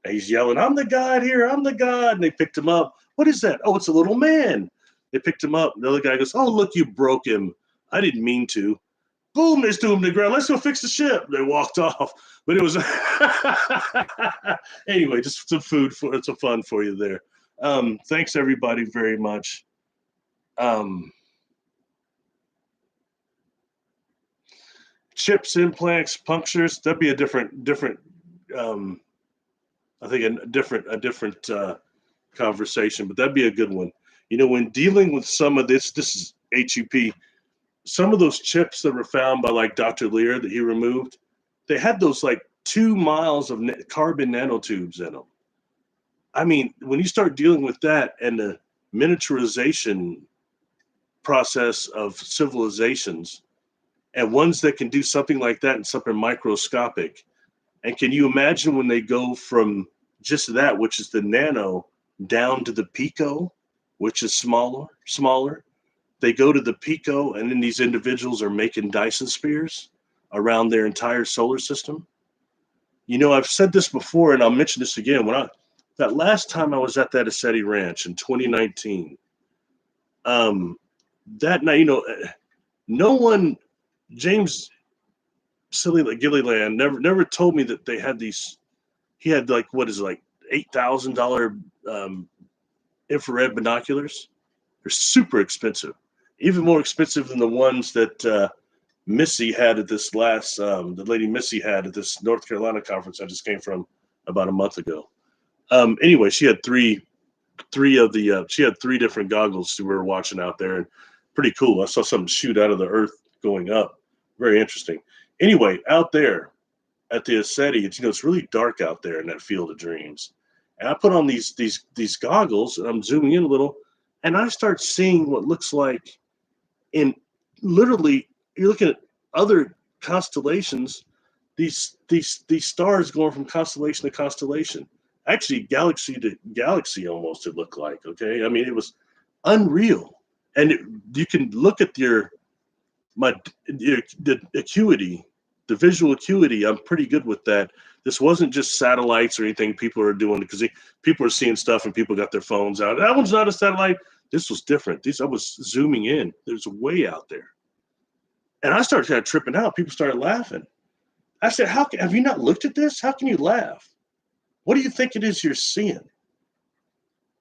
And he's yelling, I'm the god here. I'm the god. And they picked him up. What is that? Oh, it's a little man. They picked him up. The other guy goes, oh, look, you broke him. I didn't mean to. Boom, they threw him to the ground. Let's go fix the ship. They walked off. But it was anyway, just some fun for you there. Thanks everybody very much. Chips, implants, punctures, that'd be a different I think a different conversation, but that'd be a good one. You know, when dealing with some of this is HEP. Some of those chips that were found by like Dr. Lear that he removed, they had those like 2 miles of carbon nanotubes in them. I mean, when you start dealing with that and the miniaturization process of civilizations and ones that can do something like that and something microscopic, and can you imagine when they go from just that, which is the nano, down to the pico? which is smaller. They go to the Pico, and then these individuals are making Dyson spheres around their entire solar system. I've said this before, and I'll mention this again. That last time I was at that Ascetti Ranch in 2019, that night, no one, James Silly Gilliland never told me that they had these. He had like what is it, like $8,000 infrared binoculars. They're super expensive, even more expensive than the ones that Missy had at this last. The lady Missy had at this North Carolina conference I just came from about a month ago. Anyway, she had three different goggles we were watching out there, and pretty cool. I saw something shoot out of the earth going up. Very interesting. Anyway, out there at the Ascetti, it's really dark out there in that field of dreams. And I put on these goggles, and I'm zooming in a little, and I start seeing what looks like, in literally, you're looking at other constellations, these stars going from constellation to constellation. Actually, galaxy to galaxy almost, it looked like. Okay, I mean, it was unreal. And you can look at the acuity, the visual acuity. I'm pretty good with that. This wasn't just satellites or anything people are doing, because people are seeing stuff and people got their phones out. That one's not a satellite. This was different. I was zooming in. There's way out there. And I started kind of tripping out. People started laughing. I said, have you not looked at this? How can you laugh? What do you think it is you're seeing?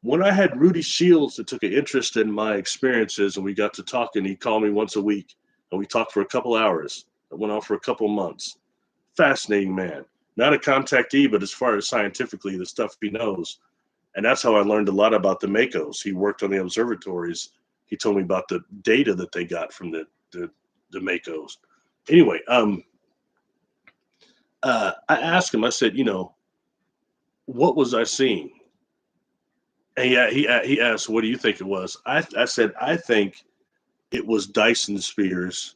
When I had Rudy Shields that took an interest in my experiences, and we got to talking, he called me once a week, and we talked for a couple hours. It went on for a couple months. Fascinating man. Not a contactee, but as far as scientifically, the stuff he knows. And that's how I learned a lot about the MACOs. He worked on the observatories. He told me about the data that they got from the MACOs. Anyway, I asked him, I said, what was I seeing? And he asked, what do you think it was? I said, I think it was Dyson spheres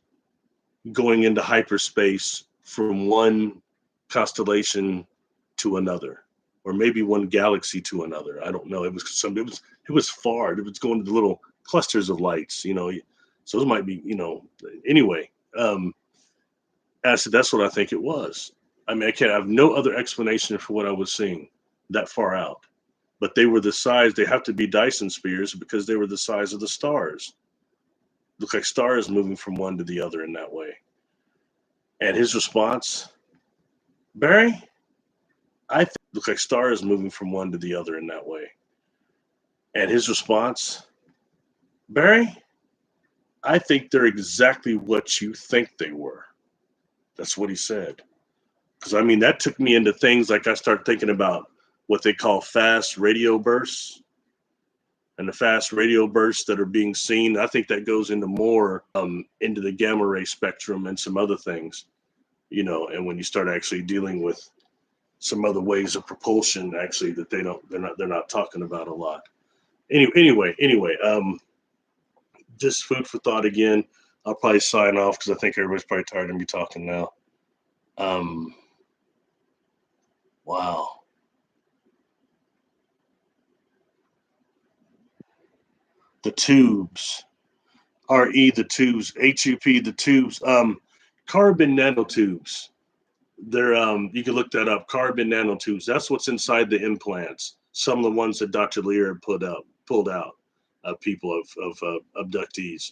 going into hyperspace from one constellation to another, or maybe one galaxy to another. I don't know. It was far. It was going to little clusters of lights, so it might be, anyway. I said, that's what I think it was. I mean, I have no other explanation for what I was seeing that far out, but they were the size. They have to be Dyson spheres because they were the size of the stars. Look like stars moving from one to the other in that way. And his response, Barry, I look like stars moving from one to the other in that way. And his response, Barry, I think they're exactly what you think they were. That's what he said. Because, I mean, that took me into things like I start thinking about what they call fast radio bursts. And the fast radio bursts that are being seen, I think that goes into more into the gamma ray spectrum and some other things, and when you start actually dealing with some other ways of propulsion, actually, that they're not talking about a lot. Anyway, just food for thought again. I'll probably sign off because I think everybody's probably tired of me talking now. Wow. The tubes, RE, the tubes, HUP, the tubes, carbon nanotubes. They're you can look that up. Carbon nanotubes. That's what's inside the implants. Some of the ones that Dr. Lear pulled out, people of abductees.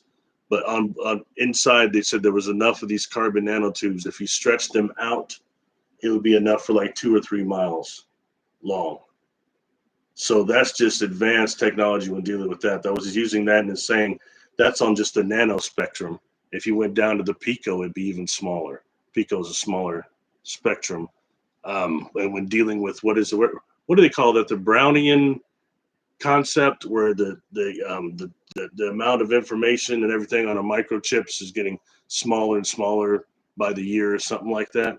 But on inside, they said there was enough of these carbon nanotubes. If you stretch them out, it would be enough for like 2 or 3 miles long. So that's just advanced technology when dealing with that. I was using that and saying that's on just the nano spectrum. If you went down to the pico, it'd be even smaller. Pico is a smaller spectrum. And when dealing with what do they call that? The Brownian concept, where the amount of information and everything on a microchips is getting smaller and smaller by the year or something like that.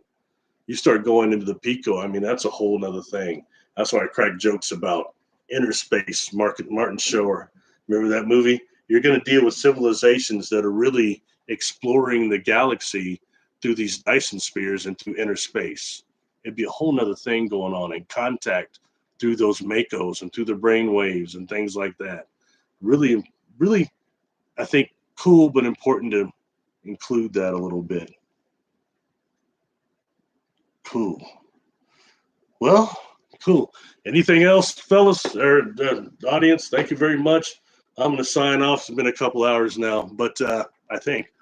You start going into the pico, I mean, that's a whole nother thing. That's why I crack jokes about inner space. Martin Shore, remember that movie? You're going to deal with civilizations that are really exploring the galaxy through these Dyson spheres and through inner space. It'd be a whole nother thing going on in contact through those MACOs and through the brain waves and things like that. Really, really, I think cool, but important to include that a little bit. Cool. Well, cool. Anything else, fellas, or the audience? Thank you very much. I'm going to sign off. It's been a couple hours now, but I think.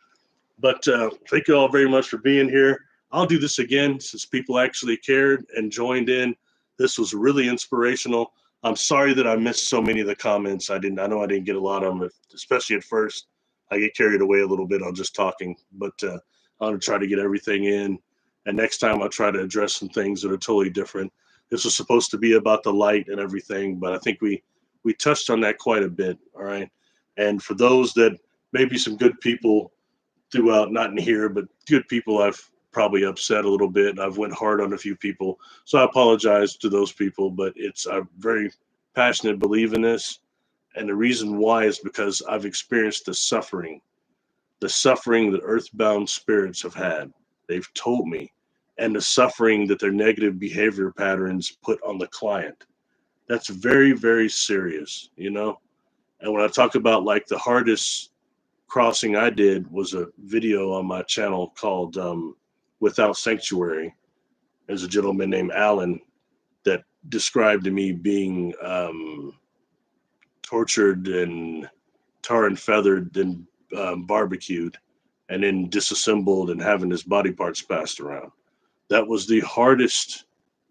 But thank you all very much for being here. I'll do this again since people actually cared and joined in. This was really inspirational. I'm sorry that I missed so many of the comments. I know I didn't get a lot of them, especially at first. I get carried away a little bit on just talking, but I'm going to try to get everything in. And next time I'll try to address some things that are totally different. This was supposed to be about the light and everything, but I think we touched on that quite a bit. All right. And for those that maybe some good people throughout, not in here, but good people I've probably upset a little bit. I've went hard on a few people. So I apologize to those people, but I'm very passionate, believe in this. And the reason why is because I've experienced the suffering that earthbound spirits have had. They've told me, and the suffering that their negative behavior patterns put on the client. That's very, very serious, you know? And when I talk about like the hardest crossing I did was a video on my channel called Without Sanctuary. There's a gentleman named Alan that described to me being tortured and tar and feathered and barbecued and then disassembled and having his body parts passed around. That was the hardest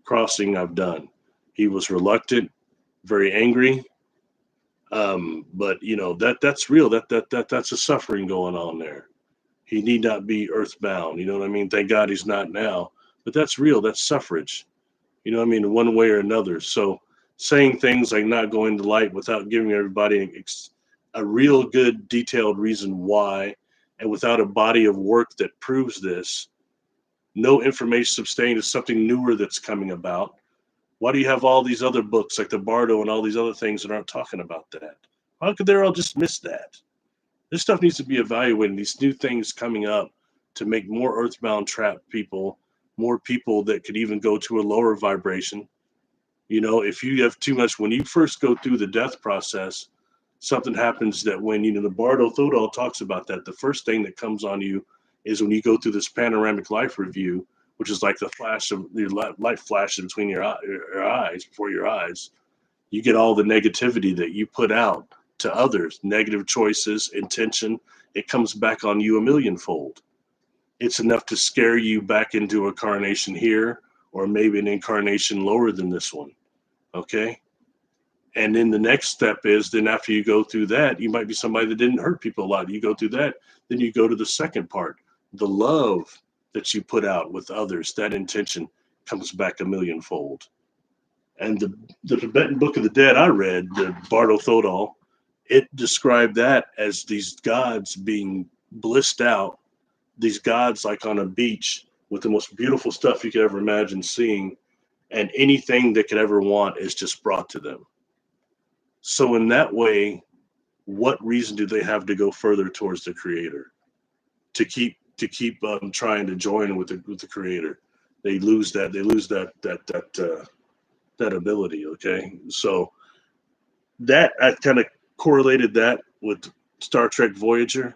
crossing I've done. He was reluctant, very angry, but you know that's real. That's a suffering going on there. He need not be earthbound. You know what I mean? Thank God he's not now. But that's real. That's suffrage. You know what I mean? One way or another. So saying things like not going to light without giving everybody a real good detailed reason why, and without a body of work that proves this, no information sustained is something newer that's coming about. Why do you have all these other books like the Bardo and all these other things that aren't talking about that? How could they all just miss that? This stuff needs to be evaluated. These new things coming up to make more earthbound trapped people, more people that could even go to a lower vibration. You know, if you have too much, when you first go through the death process, something happens that when, you know, the Bardo Thodol talks about that, the first thing that comes on you is when you go through this panoramic life review, which is like the flash of your light flashes between your eyes, before your eyes. You get all the negativity that you put out to others, negative choices, intention. It comes back on you a millionfold. It's enough to scare you back into a incarnation here, or maybe an incarnation lower than this one. Okay. And then the next step is, then after you go through that, you might be somebody that didn't hurt people a lot. You go through that, then you go to the second part, the love that you put out with others, that intention comes back a millionfold. And the Tibetan Book of the Dead I read, the Bardo Thodol, it described that as these gods being blissed out, these gods like on a beach with the most beautiful stuff you could ever imagine seeing, and anything they could ever want is just brought to them. So in that way, what reason do they have to go further towards the Creator? To keep trying to join with the Creator, they lose that ability. Okay, so that I kind of correlated that with Star Trek Voyager,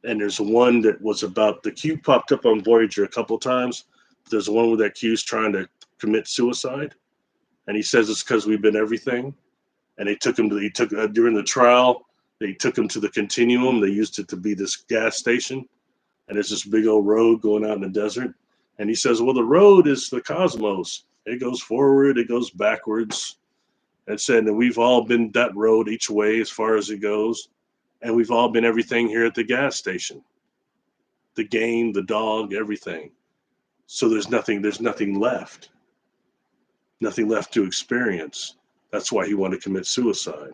and there's one that was about the Q popped up on Voyager a couple times. There's one where that Q's trying to commit suicide, and he says it's because we've been everything. And they took him to during the trial, they took him to the Continuum. They used it to be this gas station, and there's this big old road going out in the desert. And he says, well, the road is the cosmos. It goes forward, it goes backwards. And said that we've all been that road each way as far as it goes. And we've all been everything here at the gas station. The game, the dog, everything. So there's nothing left. Nothing left to experience. That's why he wanted to commit suicide.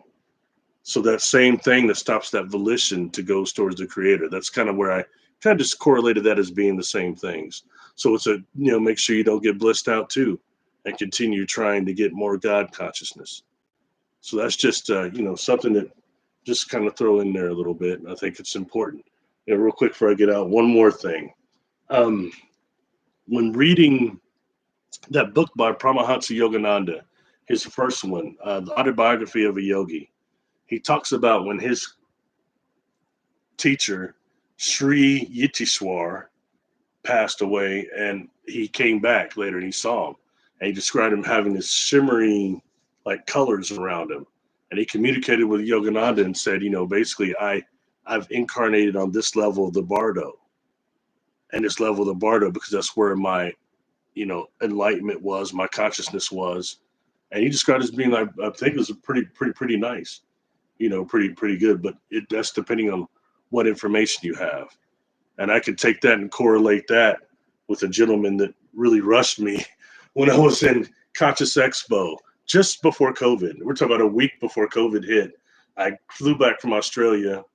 So that same thing that stops that volition to go towards the Creator. That's kind of where I kind of just correlated that as being the same things. So it's make sure you don't get blissed out too, and continue trying to get more God consciousness. So that's just something that just kind of throw in there a little bit. And I think it's important. Real quick before I get out, one more thing. When reading that book by Paramahansa Yogananda, his first one, The Autobiography of a Yogi, He talks about when his teacher, Sri Yukteswar, passed away, and he came back later and he saw him. And he described him having this shimmering like colors around him. And he communicated with Yogananda and said, basically I've incarnated on this level of the Bardo, and this level of the Bardo because that's where my, enlightenment was, my consciousness was. And he described it as being like, I think it was pretty nice, pretty good. But that's depending on what information you have. And I could take that and correlate that with a gentleman that really rushed me when I was in Conscious Expo just before COVID. We're talking about a week before COVID hit. I flew back from Australia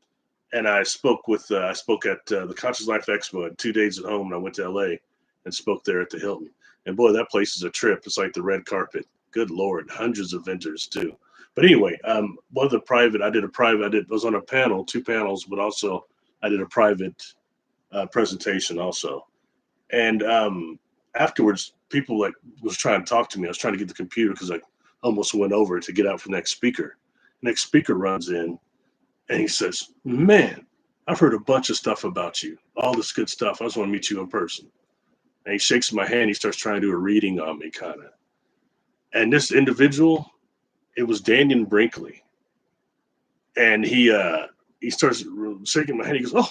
and I spoke at the Conscious Life Expo. I had 2 days at home, and I went to LA and spoke there at the Hilton. And boy, that place is a trip. It's like the red carpet. Good Lord, hundreds of vendors too. But anyway, I was on a panel, 2 panels, but also I did a private presentation also. And afterwards, people was trying to talk to me. I was trying to get the computer because I almost went over to get out for the next speaker. Next speaker runs in and he says, "Man, I've heard a bunch of stuff about you, all this good stuff. I just want to meet you in person." And he shakes my hand. He starts trying to do a reading on me, kind of. And this individual, it was Daniel Brinkley. And he starts shaking my hand. He goes, "Oh,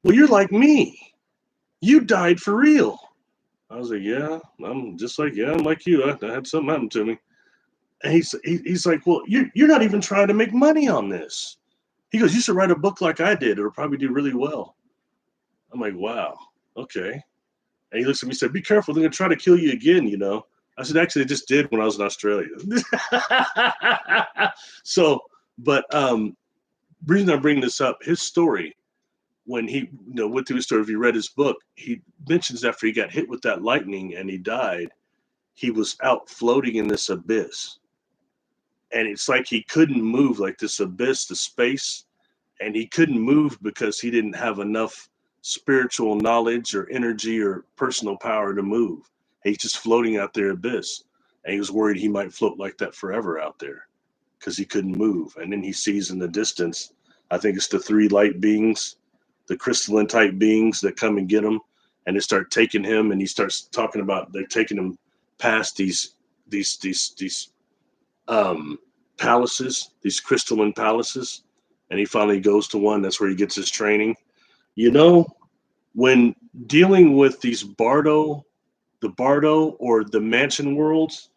well, you're like me. You died for real." I was like, "Yeah, I'm like you. I had something happen to me." And he's like, "Well, you're not even trying to make money on this." He goes, "You should write a book like I did. It'll probably do really well." I'm like, "Wow, okay." And he looks at me and said, "Be careful. They're going to try to kill you again, I said, "Actually, they just did when I was in Australia." So, but reason I bring this up, his story, when he went through his story, if you read his book, he mentions after he got hit with that lightning and he died, he was out floating in this abyss. And it's like he couldn't move, like this abyss, the space, and he couldn't move because he didn't have enough spiritual knowledge or energy or personal power to move. He's just floating out there abyss. And he was worried he might float like that forever out there because he couldn't move. And then he sees in the distance, I think it's the 3 light beings, the crystalline type beings that come and get him, and they start taking him, and he starts talking about they're taking him past these palaces, these crystalline palaces, and he finally goes to one. That's where he gets his training. When dealing with these the Bardo or the mansion worlds,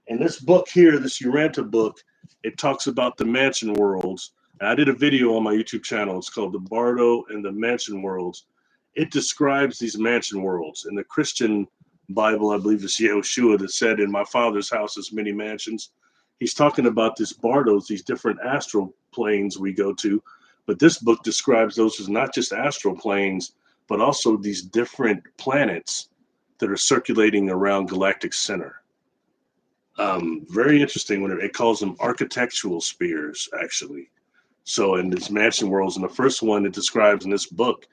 in this book here, this Urantia book, it talks about the mansion worlds. And I did a video on my YouTube channel. It's called The Bardo and the Mansion Worlds. It describes these mansion worlds. In the Christian Bible, I believe it's Yehoshua that said, "In my Father's house is many mansions." He's talking about these Bardos, these different astral planes we go to. But this book describes those as not just astral planes, but also these different planets that are circulating around galactic center. Very interesting when it calls them architectural spheres, actually. So in this mansion worlds, and the first one it describes in this book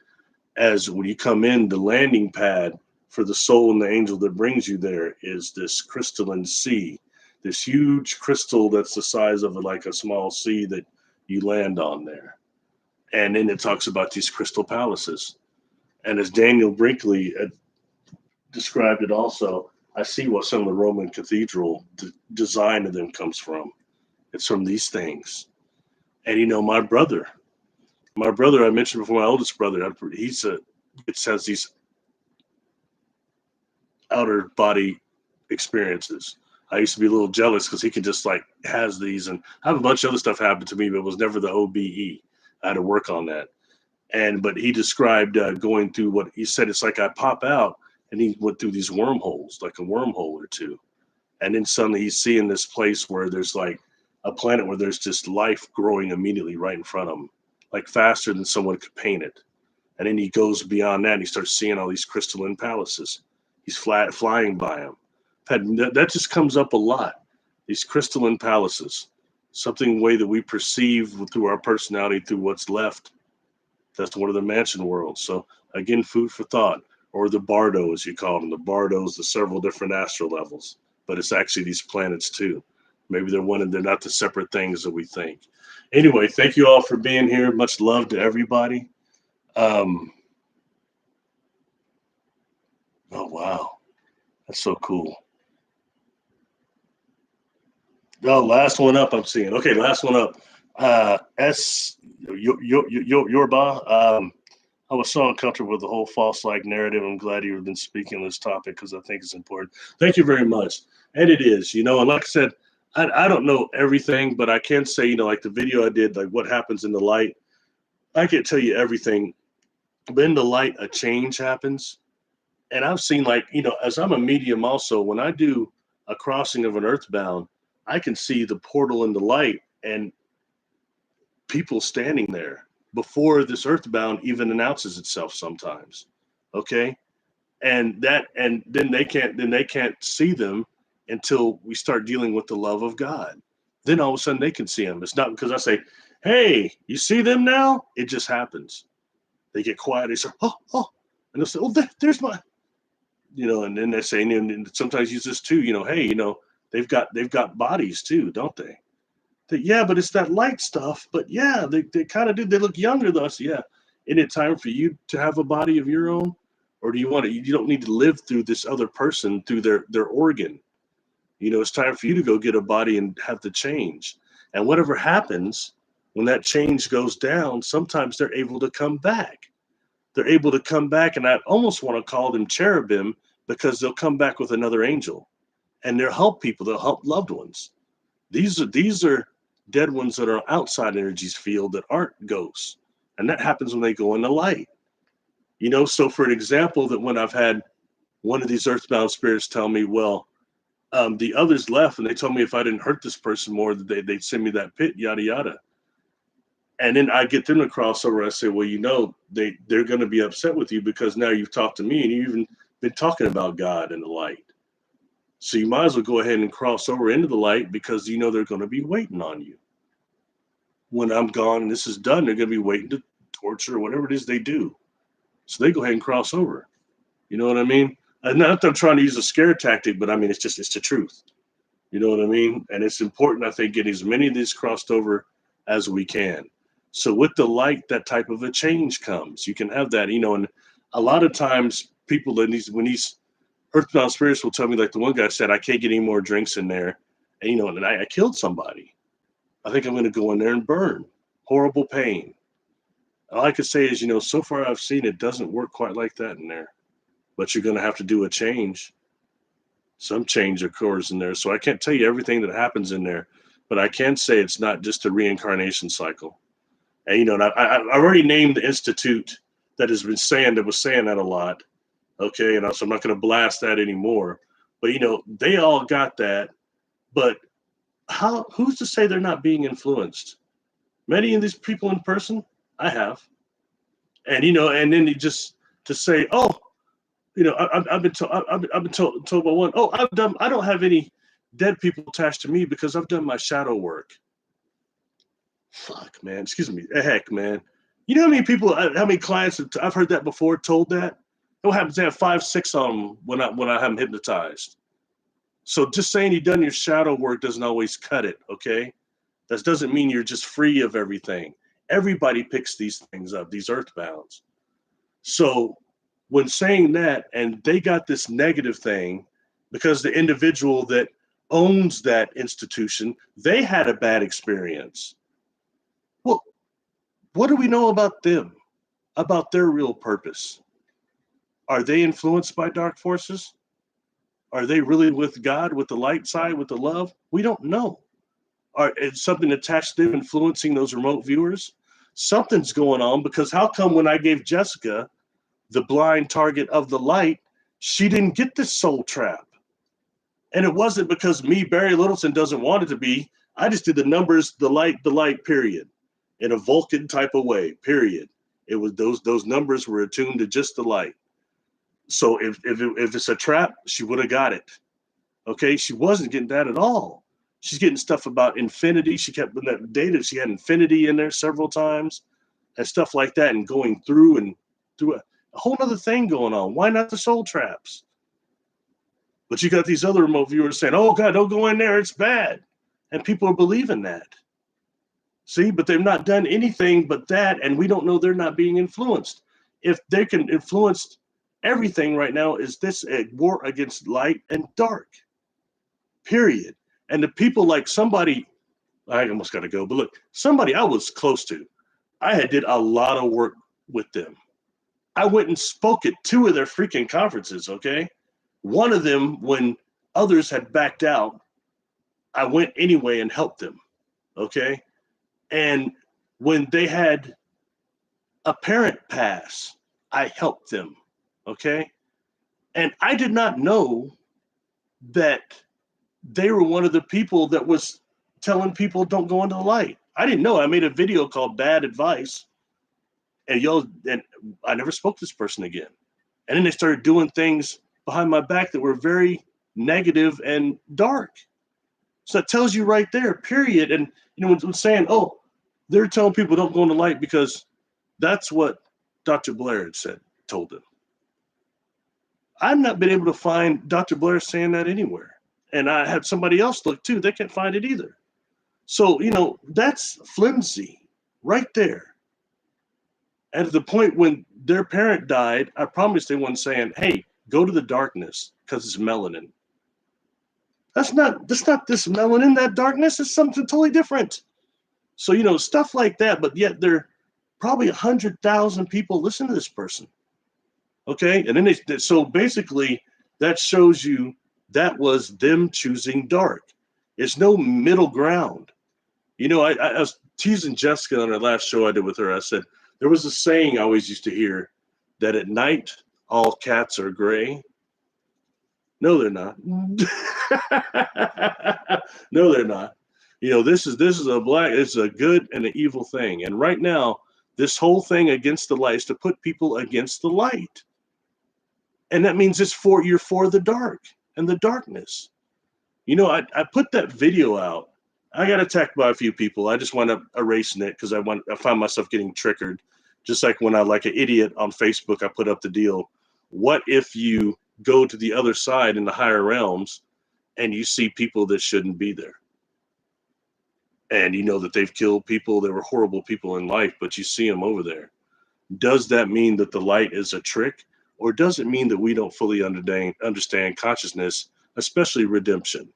as when you come in, the landing pad for the soul and the angel that brings you there is this crystalline sea, this huge crystal that's the size of like a small sea that you land on there. And then it talks about these crystal palaces. And as Daniel Brinkley described it also, I see what some of the Roman cathedral design of them comes from. It's from these things. And my brother I mentioned before, my oldest brother, it has these outer body experiences. I used to be a little jealous because he can just has these, and I have a bunch of other stuff happen to me, but it was never the OBE. I had to work on that. But he described going through what he said. It's like I pop out, and he went through these wormholes, like a wormhole or two. And then suddenly he's seeing this place where there's like a planet where there's just life growing immediately right in front of him, like faster than someone could paint it. And then he goes beyond that and he starts seeing all these crystalline palaces. He's flying by them. That just comes up a lot. These crystalline palaces, something way that we perceive through our personality, through what's left. That's one of the mansion worlds. So again, food for thought, or the Bardo, as you call them. The Bardos, the several different astral levels, but it's actually these planets too. Maybe they're one and they're not the separate things that we think. Anyway, thank you all for being here. Much love to everybody. Um, oh wow, that's so cool. Oh, last one up. I'm seeing. Okay, last one up. Yorba. I was so uncomfortable with the whole false like narrative. I'm glad you've been speaking on this topic because I think it's important. Thank you very much. And it is, and like I said, I don't know everything, but I can say, like the video I did, like what happens in the light. I can't tell you everything, but in the light, a change happens. And I've seen like, as I'm a medium also, when I do a crossing of an earthbound, I can see the portal in the light and people standing there before this earthbound even announces itself sometimes. Okay. And then they can't see them until we start dealing with the love of God. Then all of a sudden they can see them. It's not because I say, hey, you see them now? It just happens. They get quiet. They say, oh, and they'll say, oh, there's my, and then they say, and sometimes use this too, hey, they've got bodies too, don't they? Yeah, but it's that light stuff. But yeah, they kind of do. They look younger than us. Yeah. Isn't it time for you to have a body of your own? Or do you want to, you don't need to live through this other person through their organ. It's time for you to go get a body and have the change. And whatever happens when that change goes down, sometimes they're able to come back. They're able to come back, and I almost want to call them cherubim because they'll come back with another angel and they'll help people, they'll help loved ones. These are dead ones that are outside energies field that aren't ghosts. And that happens when they go in the light. So for an example, that when I've had one of these earthbound spirits tell me, well, the others left and they told me if I didn't hurt this person more, that they'd send me that pit, yada, yada. And then I get them to cross over. I say, well, they're going to be upset with you because now you've talked to me and you've even been talking about God and the light. So you might as well go ahead and cross over into the light because they're going to be waiting on you. When I'm gone and this is done, they're going to be waiting to torture or whatever it is they do. So they go ahead and cross over. You know what I mean? And not that I'm trying to use a scare tactic, but I mean, it's the truth. You know what I mean? And it's important, I think, getting as many of these crossed over as we can. So with the light, that type of a change comes. You can have that, and a lot of times people when these earthbound spirits will tell me, like the one guy said, I can't get any more drinks in there. And, and I killed somebody. I think I'm going to go in there and burn. Horrible pain. All I could say is, so far I've seen it doesn't work quite like that in there. But you're going to have to do a change. Some change occurs in there. So I can't tell you everything that happens in there, but I can say it's not just a reincarnation cycle. And, and I already named the institute that was saying that a lot. Okay. And so I'm not going to blast that anymore, but they all got that. But who's to say they're not being influenced? Many of these people in person, I have. And, and then you just to say, oh, I've been told by one, oh, I don't have any dead people attached to me because I've done my shadow work. Fuck, man. Excuse me. Heck, man. You know how many people, how many clients I've heard that before, told that? What happens to have 5, 6 of them when I have them hypnotized? So just saying you've done your shadow work doesn't always cut it, okay? That doesn't mean you're just free of everything. Everybody picks these things up, these earthbounds. So when saying that, and they got this negative thing because the individual that owns that institution, they had a bad experience. Well, what do we know about them, about their real purpose? Are they influenced by dark forces? Are they really with God, with the light side, with the love? We don't know. Is something attached to them influencing those remote viewers? Something's going on, because how come when I gave Jessica the blind target of the light, she didn't get this soul trap? And it wasn't because me, Barry Littleton, doesn't want it to be. I just did the numbers, the light, period, in a Vulcan type of way, period. It was those numbers were attuned to just the light. So if it's a trap, she would have got it. Okay, she wasn't getting that at all. She's getting stuff about infinity. She kept in that data. She had infinity in there several times and stuff like that, and going through a whole other thing going on. Why not the soul traps? But you got these other remote viewers saying, oh God, don't go in there, it's bad. And people are believing that. See, but they've not done anything but that, and we don't know they're not being influenced. If they can influence everything right now, is this a war against light and dark? Period. And the people like somebody, I almost got to go, but look, somebody I was close to, I had did a lot of work with them. I went and spoke at 2 of their freaking conferences, okay? One of them, when others had backed out, I went anyway and helped them, okay? And when they had a parent pass, I helped them, okay? And I did not know that they were one of the people that was telling people don't go into the light. I didn't know. I made a video called Bad Advice, and I never spoke to this person again. And then they started doing things behind my back that were very negative and dark. So it tells you right there, period. And when saying, oh, they're telling people don't go in the light because that's what Dr. Blair had told them. I've not been able to find Dr. Blair saying that anywhere. And I had somebody else look too. They can't find it either. So, that's flimsy right there. And at the point when their parent died, I promised they weren't saying, hey, go to the darkness because it's melanin. That's not this melanin, that darkness is something totally different. So, stuff like that, but yet there are probably 100,000 people listen to this person. Okay. And then so basically that shows you that was them choosing dark. It's no middle ground. I was teasing Jessica on the last show I did with her. I said, there was a saying I always used to hear that at night, all cats are gray. No, they're not. No, they're not. This is it's a good and an evil thing. And right now, this whole thing against the light is to put people against the light. And that means you're for the dark and the darkness. I put that video out. I got attacked by a few people. I just wound up erasing it because I found myself getting triggered. Just like when I, like an idiot on Facebook, I put up the deal. What if you go to the other side in the higher realms and you see people that shouldn't be there? And you know that they've killed people. They were horrible people in life, but you see them over there. Does that mean that the light is a trick? Or does it mean that we don't fully understand consciousness, especially redemption?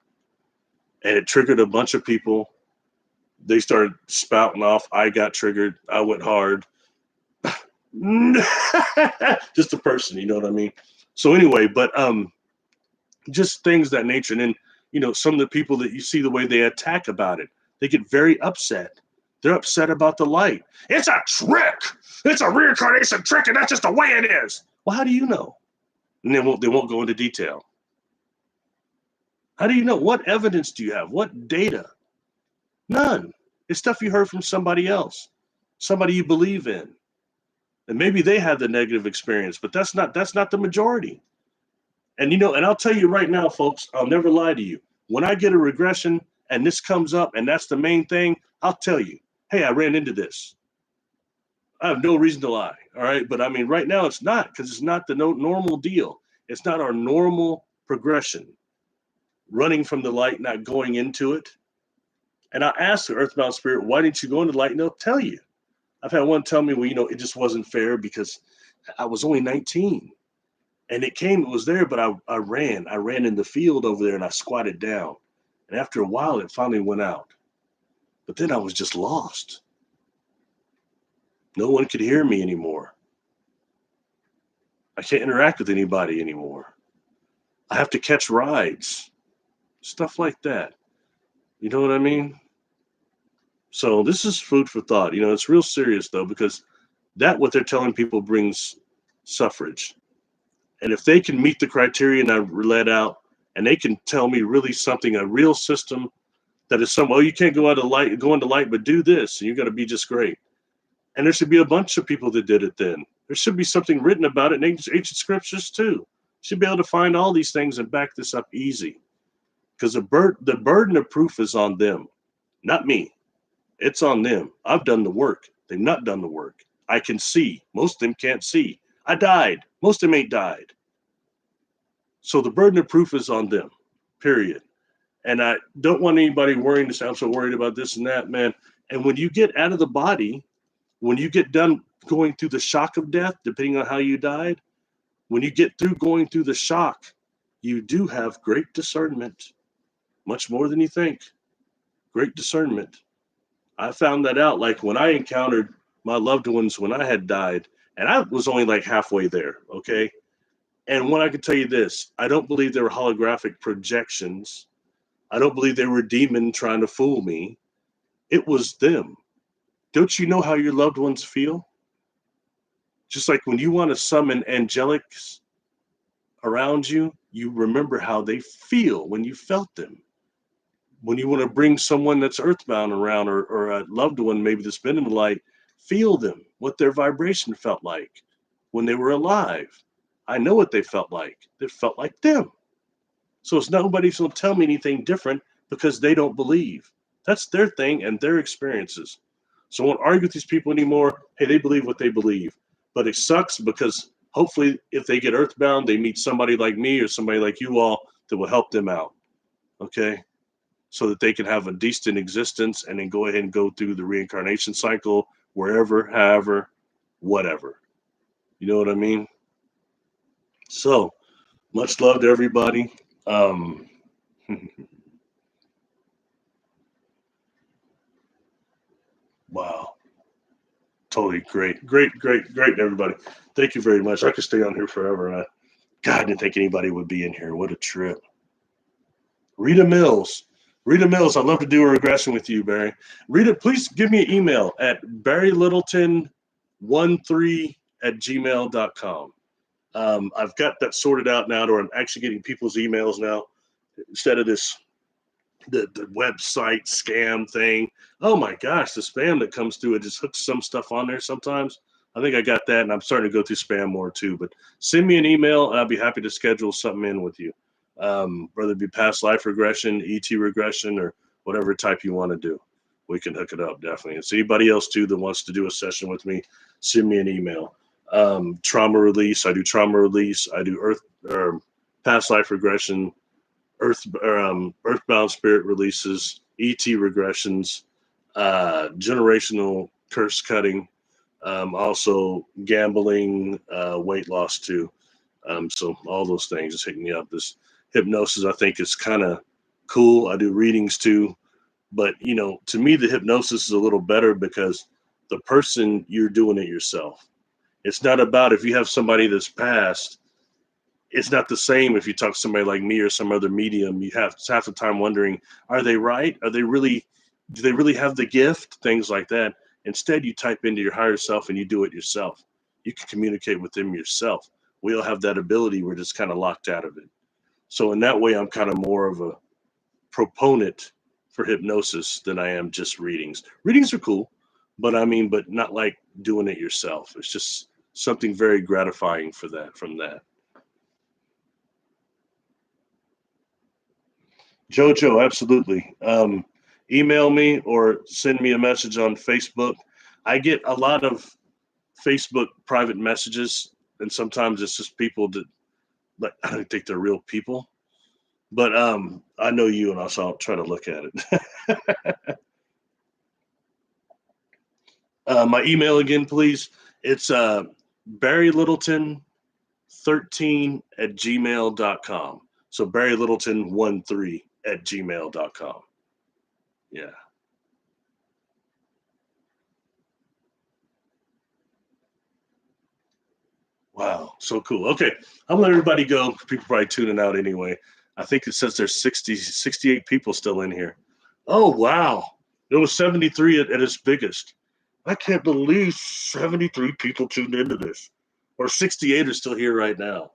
And it triggered a bunch of people. They started spouting off. I got triggered. I went hard. Just a person, you know what I mean? So anyway, but just things that nature. And then, some of the people that you see the way they attack about it, they get very upset. They're upset about the light. It's a trick. It's a reincarnation trick, and that's just the way it is. Well, how do you know? And they won't go into detail. How do you know? What evidence do you have? What data? None. It's stuff you heard from somebody else, somebody you believe in. And maybe they had the negative experience, but that's not the majority. And and I'll tell you right now, folks, I'll never lie to you. When I get a regression and this comes up and that's the main thing, I'll tell you, hey, I ran into this. I have no reason to lie. All right. But I mean, right now it's not, because it's not the normal deal. It's not our normal progression. Running from the light, not going into it. And I asked the earthbound spirit, why didn't you go into the light? And they'll tell you. I've had one tell me, well, it just wasn't fair because I was only 19. And it was there, but I ran in the field over there and I squatted down. And after a while, it finally went out. But then I was just lost. No one could hear me anymore. I can't interact with anybody anymore. I have to catch rides, stuff like that. You know what I mean? So this is food for thought. It's real serious though, because what they're telling people brings suffrage. And if they can meet the criteria and I let out, and they can tell me really something, a real system that is you can't go into light, but do this, and you're going to be just great. And there should be a bunch of people that did it then. There should be something written about it in ancient scriptures too. You should be able to find all these things and back this up easy. Because the burden of proof is on them, not me. It's on them. I've done the work. They've not done the work. I can see. Most of them can't see. I died. Most of them ain't died. So the burden of proof is on them, period. And I don't want anybody worrying to say, I'm so worried about this and that, man. And when you get out of the body, when you get done going through the shock of death, depending on how you died, when you get through going through the shock, you do have great discernment, much more than you think. Great discernment. I found that out like when I encountered my loved ones when I had died, and I was only like halfway there. Okay. And when I can tell you this, I don't believe they were holographic projections. I don't believe they were a demon trying to fool me. It was them. Don't you know how your loved ones feel? Just like when you want to summon angelics around you, you remember how they feel when you felt them. When you want to bring someone that's earthbound around, or a loved one maybe that's been in the light, feel them, what their vibration felt like when they were alive. I know what they felt like. It felt like them. So it's nobody's going to tell me anything different because they don't believe. That's their thing and their experiences. So I won't argue with these people anymore. Hey, they believe what they believe. But it sucks because hopefully if they get earthbound, they meet somebody like me or somebody like you all that will help them out. Okay. So that they can have a decent existence and then go ahead and go through the reincarnation cycle wherever, however, whatever. You know what I mean? So much love to everybody. Wow. Totally great, everybody. Thank you very much. I could stay on here forever. And God, I didn't think anybody would be in here. What a trip. Rita Mills. Rita Mills, I'd love to do a regression with you, Barry. Rita, please give me an email at barrylittleton13@gmail.com. I've got that sorted out now to where I'm actually getting people's emails now instead of this the website scam thing. Oh my gosh, the spam that comes through, it just hooks some stuff on there sometimes. I think I got that, and I'm starting to go through spam more too. But send me an email, and I'll be happy to schedule something in with you, whether it be past life regression, ET regression, or whatever type you want to do. We can hook it up definitely. And so anybody else too that wants to do a session with me, send me an email. Trauma release, I do trauma release. I do past life regression, earthbound spirit releases, ET regressions, generational curse cutting, also gambling, weight loss too. So all those things just hitting me up. This hypnosis I think is kind of cool. I do readings too, but to me the hypnosis is a little better because the person, you're doing it yourself. It's not about if you have somebody that's passed. It's not the same if you talk to somebody like me or some other medium. You have half the time wondering, are they right? Are they really, do they really have the gift? Things like that. Instead, you type into your higher self and you do it yourself. You can communicate with them yourself. We all have that ability. We're just kind of locked out of it. So in that way, I'm kind of more of a proponent for hypnosis than I am just readings. Readings are cool, but but not like doing it yourself. It's just something very gratifying from that. Jojo, absolutely. Email me or send me a message on Facebook. I get a lot of Facebook private messages, and sometimes it's just people that, like, I don't think they're real people. But I know you, and so I'll try to look at it. My email again, please. It's Barry Littleton 13@gmail.com. So Barry Littleton 13@gmail.com. Yeah. Wow. So cool. Okay. I'm letting everybody go. People probably tuning out anyway. I think it says there's 68 people still in here. Oh, wow. It was 73 at its biggest. I can't believe 73 people tuned into this. Or 68 are still here right now.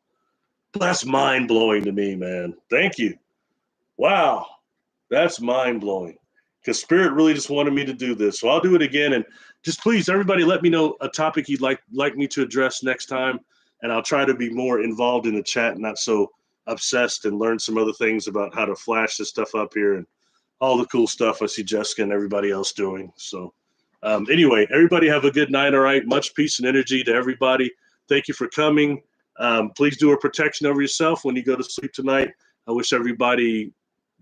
That's mind blowing to me, man. Thank you. Wow. That's mind blowing. Because Spirit really just wanted me to do this. So I'll do it again. And just please, everybody, let me know a topic you'd like me to address next time. And I'll try to be more involved in the chat, not so obsessed, and learn some other things about how to flash this stuff up here and all the cool stuff I see Jessica and everybody else doing. So anyway, everybody have a good night. All right. Much peace and energy to everybody. Thank you for coming. Please do a protection over yourself when you go to sleep tonight. I wish everybody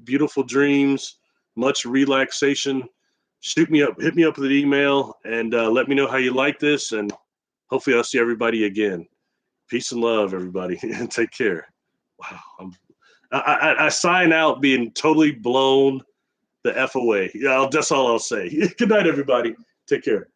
beautiful dreams, much relaxation. Hit me up with an email, and let me know how you like this. And hopefully I'll see everybody again. Peace and love, everybody. And take care. Wow. I sign out being totally blown the F away. Yeah, that's all I'll say. Good night, everybody. Take care.